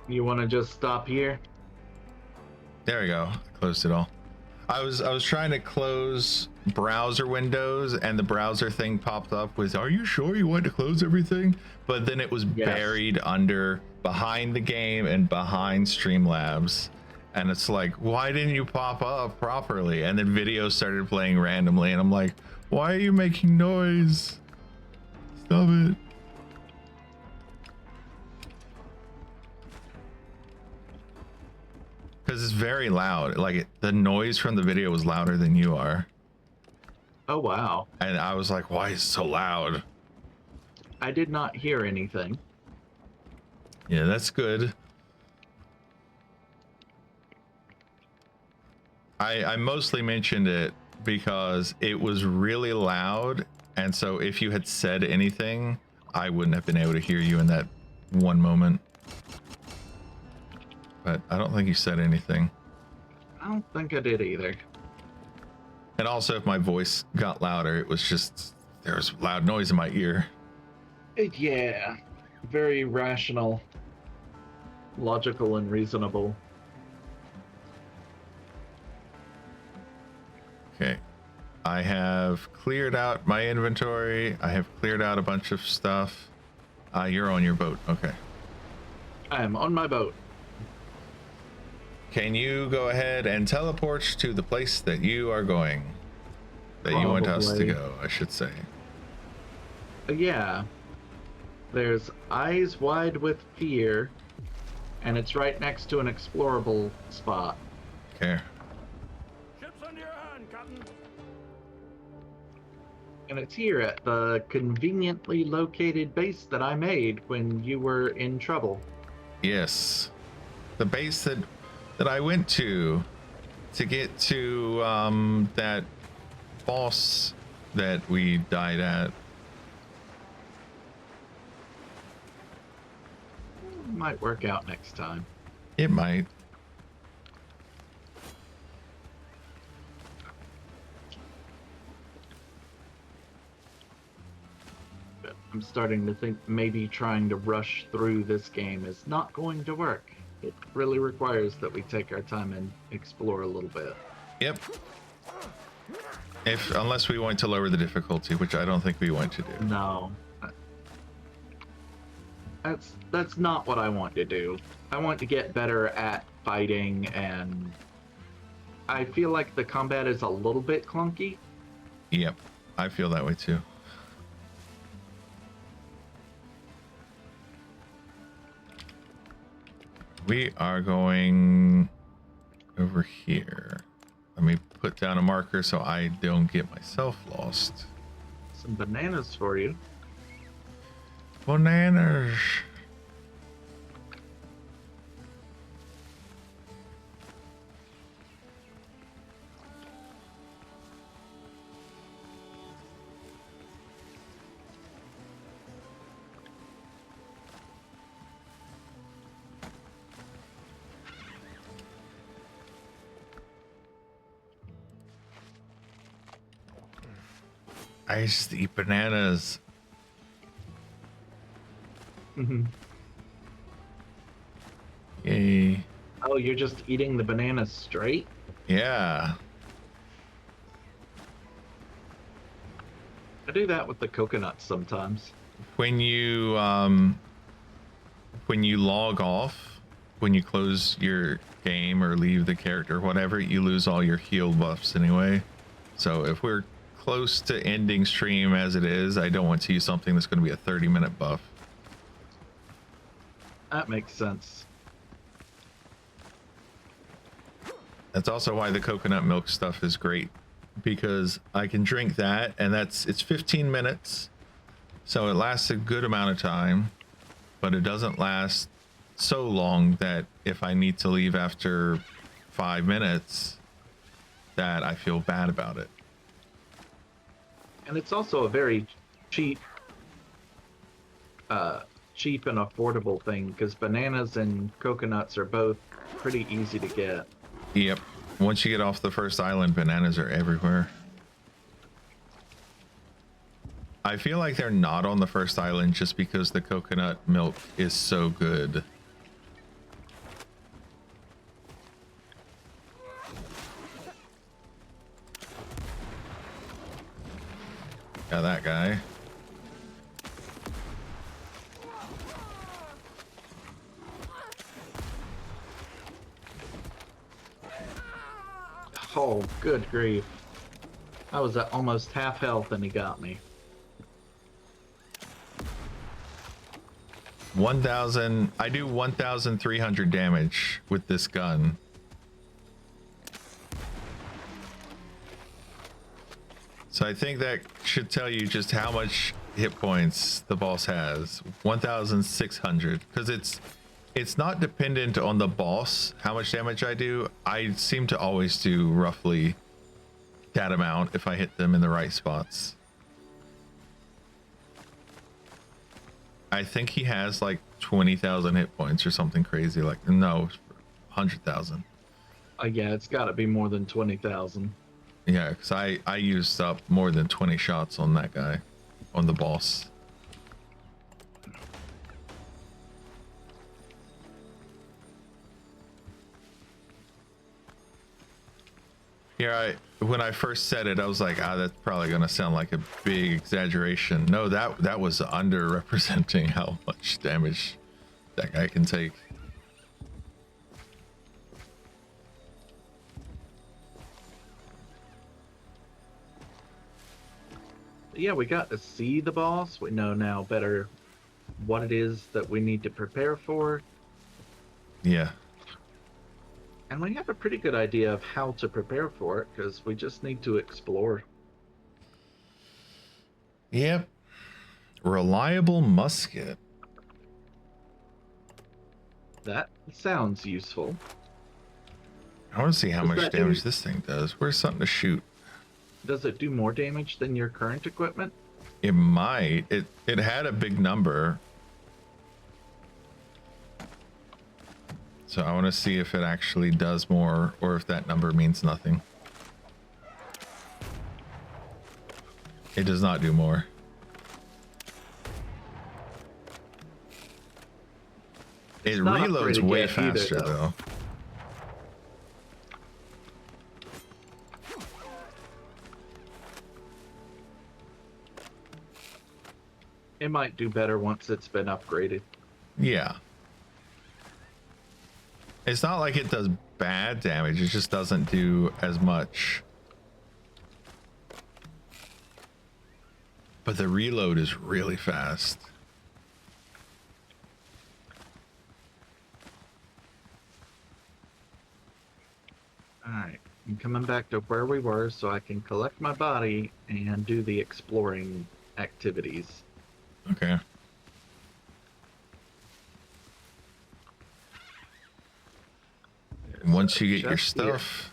You want to just stop here? There we go. I closed it all. I was trying to close browser windows and the browser thing popped up with, "Are you sure you want to close everything?" But then it was buried under behind the game and behind Streamlabs. And it's like, why didn't you pop up properly? And then videos started playing randomly and I'm like, why are you making noise? Stop it. Because it's very loud. Like the noise from the video was louder than you are. Oh, wow. And I was like, why is it so loud? I did not hear anything. Yeah, that's good. I mostly mentioned it because it was really loud. And so if you had said anything, I wouldn't have been able to hear you in that one moment. But I don't think you said anything. I don't think I did either. And also if my voice got louder, it was just, there was loud noise in my ear. Yeah. Very rational, logical, and reasonable. Okay. I have cleared out my inventory. I have cleared out a bunch of stuff. You're on your boat. Okay. I am on my boat. Can you go ahead and teleport to the place that you are going? That you want us to Probably. go, I should say. Yeah. There's Eyes Wide with Fear, and it's right next to an explorable spot. Okay. Ships under your hand, Captain. And it's here at the conveniently located base that I made when you were in trouble. Yes. The base that I went to get to that boss that we died at. Might work out next time. It might. But I'm starting to think maybe trying to rush through this game is not going to work. It really requires that we take our time and explore a little bit. Yep. Unless we want to lower the difficulty, which I don't think we want to do. No. That's not what I want to do. I want to get better at fighting, and I feel like the combat is a little bit clunky. Yep. I feel that way too. We are going over here. Let me put down a marker so I don't get myself lost. Some bananas for you. Bananas. I just eat bananas. Yay. Oh, you're just eating the bananas straight? Yeah. I do that with the coconuts sometimes. When you log off, when you close your game or leave the character, whatever, you lose all your heal buffs anyway. So if we're close to ending stream as it is, I don't want to use something that's going to be a 30-minute buff. That makes sense. That's also why the coconut milk stuff is great, because I can drink that, and it's 15 minutes, so it lasts a good amount of time, but it doesn't last so long that if I need to leave after 5 minutes, that I feel bad about it. And it's also a very cheap cheap and affordable thing, because bananas and coconuts are both pretty easy to get. Yep. Once you get off the first island, bananas are everywhere. I feel like they're not on the first island just because the coconut milk is so good. Got that guy. Oh, good grief. I was at almost half health and he got me. 1,000. I do 1,300 damage with this gun. So I think that should tell you just how much hit points the boss has. 1,600, because it's not dependent on the boss how much damage I do. I seem to always do roughly that amount if I hit them in the right spots. I think he has like 20,000 hit points or something crazy, like, no, 100,000. Yeah, it's got to be more than 20,000. Yeah, because I used up more than 20 shots on that guy, on the boss. Yeah, when I first said it, I was like, that's probably gonna sound like a big exaggeration. No, that was underrepresenting how much damage that guy can take. Yeah, we got to see the boss. We know now better what it is that we need to prepare for. Yeah. And we have a pretty good idea of how to prepare for it, because we just need to explore. Yep. Reliable musket. That sounds useful. I want to see how Does much that damage do- this thing does. Where's something to shoot? Does it do more damage than your current equipment? It might. It had a big number. So I want to see if it actually does more or if that number means nothing. It does not do more. It It's not reloads upgraded way yet either, faster though. It might do better once it's been upgraded. Yeah. It's not like it does bad damage, it just doesn't do as much. But the reload is really fast. Alright, I'm coming back to where we were so I can collect my body and do the exploring activities. Okay. There's Once a you get your chest here. stuff,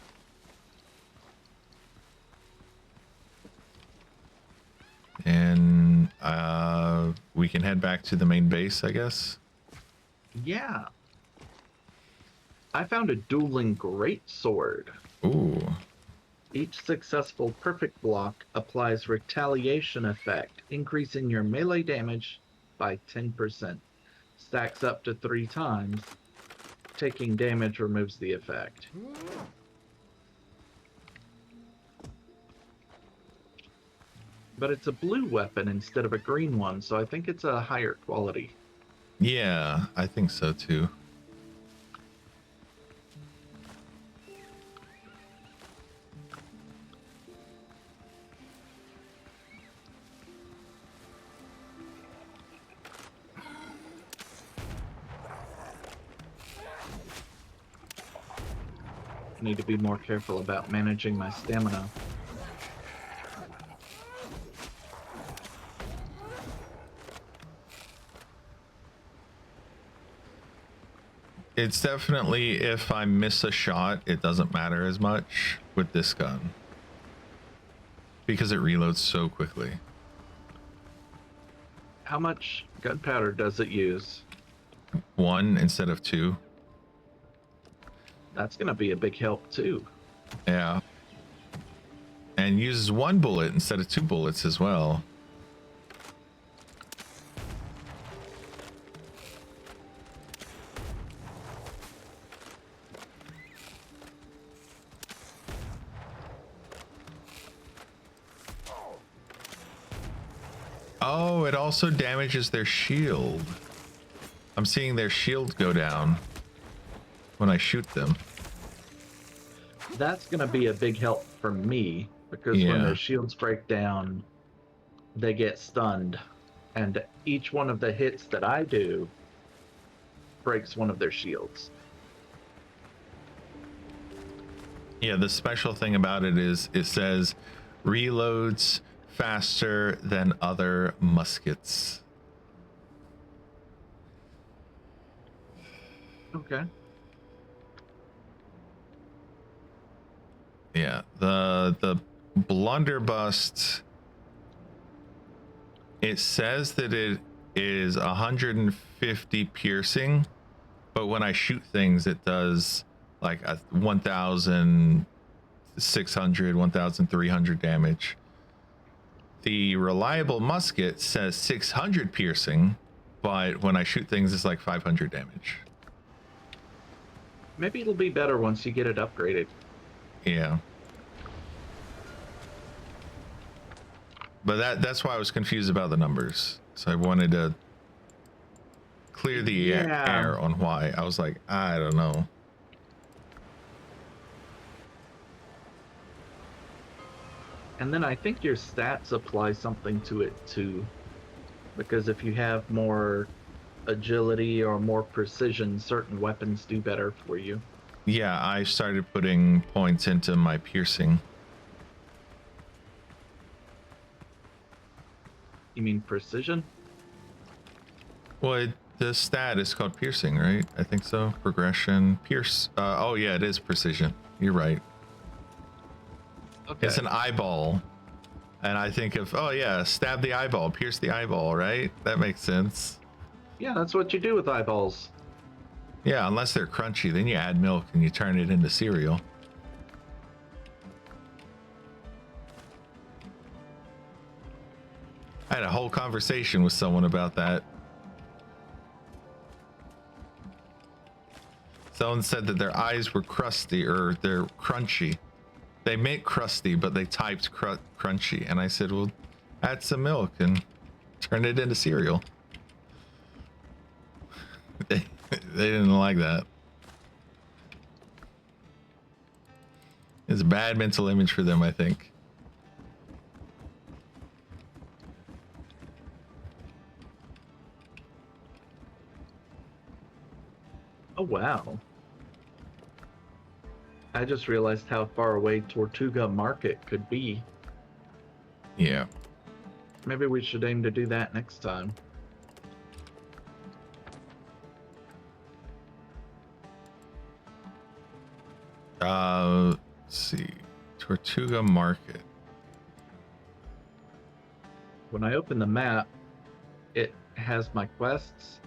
and we can head back to the main base, I guess. Yeah. I found a dueling greatsword. Ooh. Each successful perfect block applies retaliation effect, increasing your melee damage by 10%. Stacks up to 3 times. Taking damage removes the effect. But it's a blue weapon instead of a green one, so I think it's a higher quality. Yeah, I think so too. I need to be more careful about managing my stamina. It's definitely, if I miss a shot, it doesn't matter as much with this gun because it reloads so quickly. How much gunpowder does it use? 1 instead of 2. That's going to be a big help too. Yeah. And uses 1 bullet instead of 2 bullets as well. Oh, it also damages their shield. I'm seeing their shield go down when I shoot them. That's going to be a big help for me because when Yeah. their shields break down, they get stunned. And each one of the hits that I do breaks one of their shields. Yeah, the special thing about it is it says reloads faster than other muskets. Okay. Yeah, the blunderbuss, it says that it is 150 piercing, but when I shoot things it does like a 1,600 1,300 damage. The reliable musket says 600 piercing, but when I shoot things it's like 500 damage. Maybe it'll be better once you get it upgraded. Yeah. But that's why I was confused about the numbers. So I wanted to clear the air on why. I was like, I don't know. And then I think your stats apply something to it too. Because if you have more agility or more precision, certain weapons do better for you. Yeah, I started putting points into my piercing. You mean precision? Well, the stat is called piercing, right? I think so. Progression, pierce. Oh yeah, it is precision. You're right. Okay. It's an eyeball. And I think of, oh yeah, stab the eyeball, pierce the eyeball, right? That makes sense. Yeah, that's what you do with eyeballs. Yeah, unless they're crunchy, then you add milk and you turn it into cereal. I had a whole conversation with someone about that. Someone said that their eyes were crusty, or they're crunchy. They meant crusty, but they typed crunchy. And I said, well, add some milk and turn it into cereal. They didn't like that. It's a bad mental image for them, I think. Oh, wow. I just realized how far away Tortuga Market could be. Yeah. Maybe we should aim to do that next time. Let's see. Tortuga Market. When I open the map, it has my quests,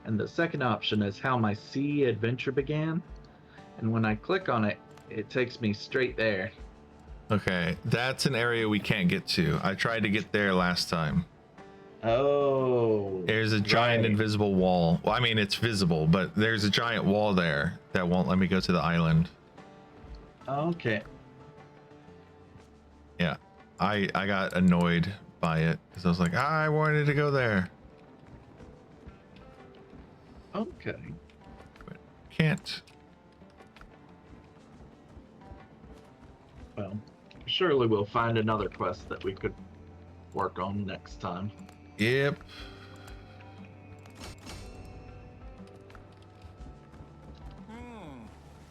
and the second option is how my sea adventure began. And when I click on it, it takes me straight there. Okay, that's an area we can't get to. I tried to get there last time. Oh. There's a giant right. invisible wall. Well, I mean, it's visible, but there's a giant wall there that won't let me go to the island. Okay. Yeah, I got annoyed by it because I was like, I wanted to go there. Okay. But can't. Well, surely we'll find another quest that we could work on next time. Yep.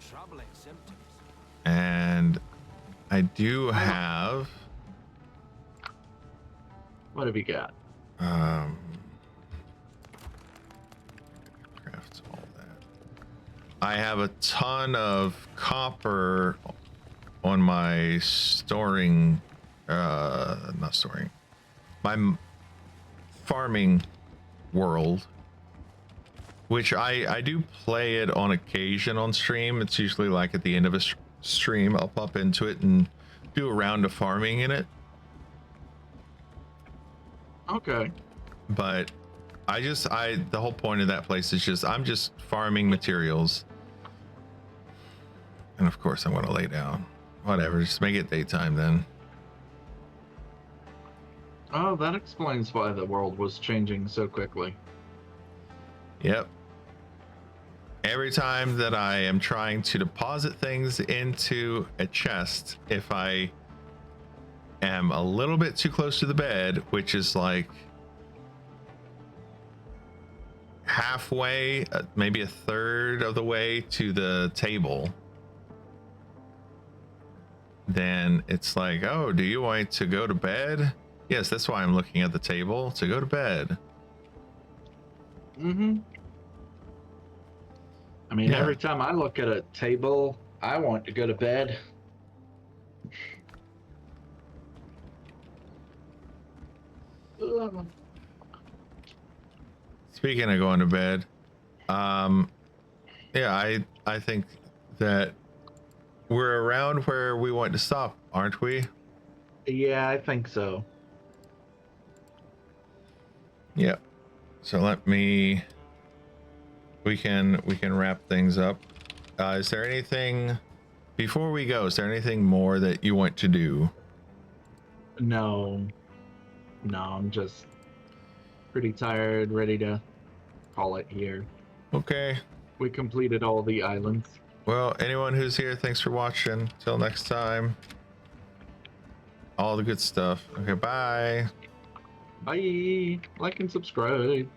Troubling symptoms. And I do have What have you got? craft all that. I have a ton of copper on my storing not storing, my farming world, which I do play it on occasion on stream. It's usually like at the end of a stream I'll pop into it and do a round of farming in it. Okay. But the whole point of that place is just I'm just farming materials, and of course I'm gonna lay down. Whatever, just make it daytime then. Oh, that explains why the world was changing so quickly. Yep. Every time that I am trying to deposit things into a chest, if I am a little bit too close to the bed, which is like halfway, maybe a third of the way to the table, then it's like, oh, do you want to go to bed? Yes, that's why I'm looking at the table, to go to bed. Mm-hmm. I mean, Yeah. every time I look at a table, I want to go to bed. Ugh. Speaking of going to bed, yeah, I think that we're around where we want to stop, aren't we? Yeah, I think so. Yeah. So we can wrap things up. Is there anything before we go? Is there anything more that you want to do? No, I'm just pretty tired, ready to call it here. Okay. We completed all the islands. Well, anyone who's here, thanks for watching. Till next time. All the good stuff. Okay, bye. Bye. Like and subscribe.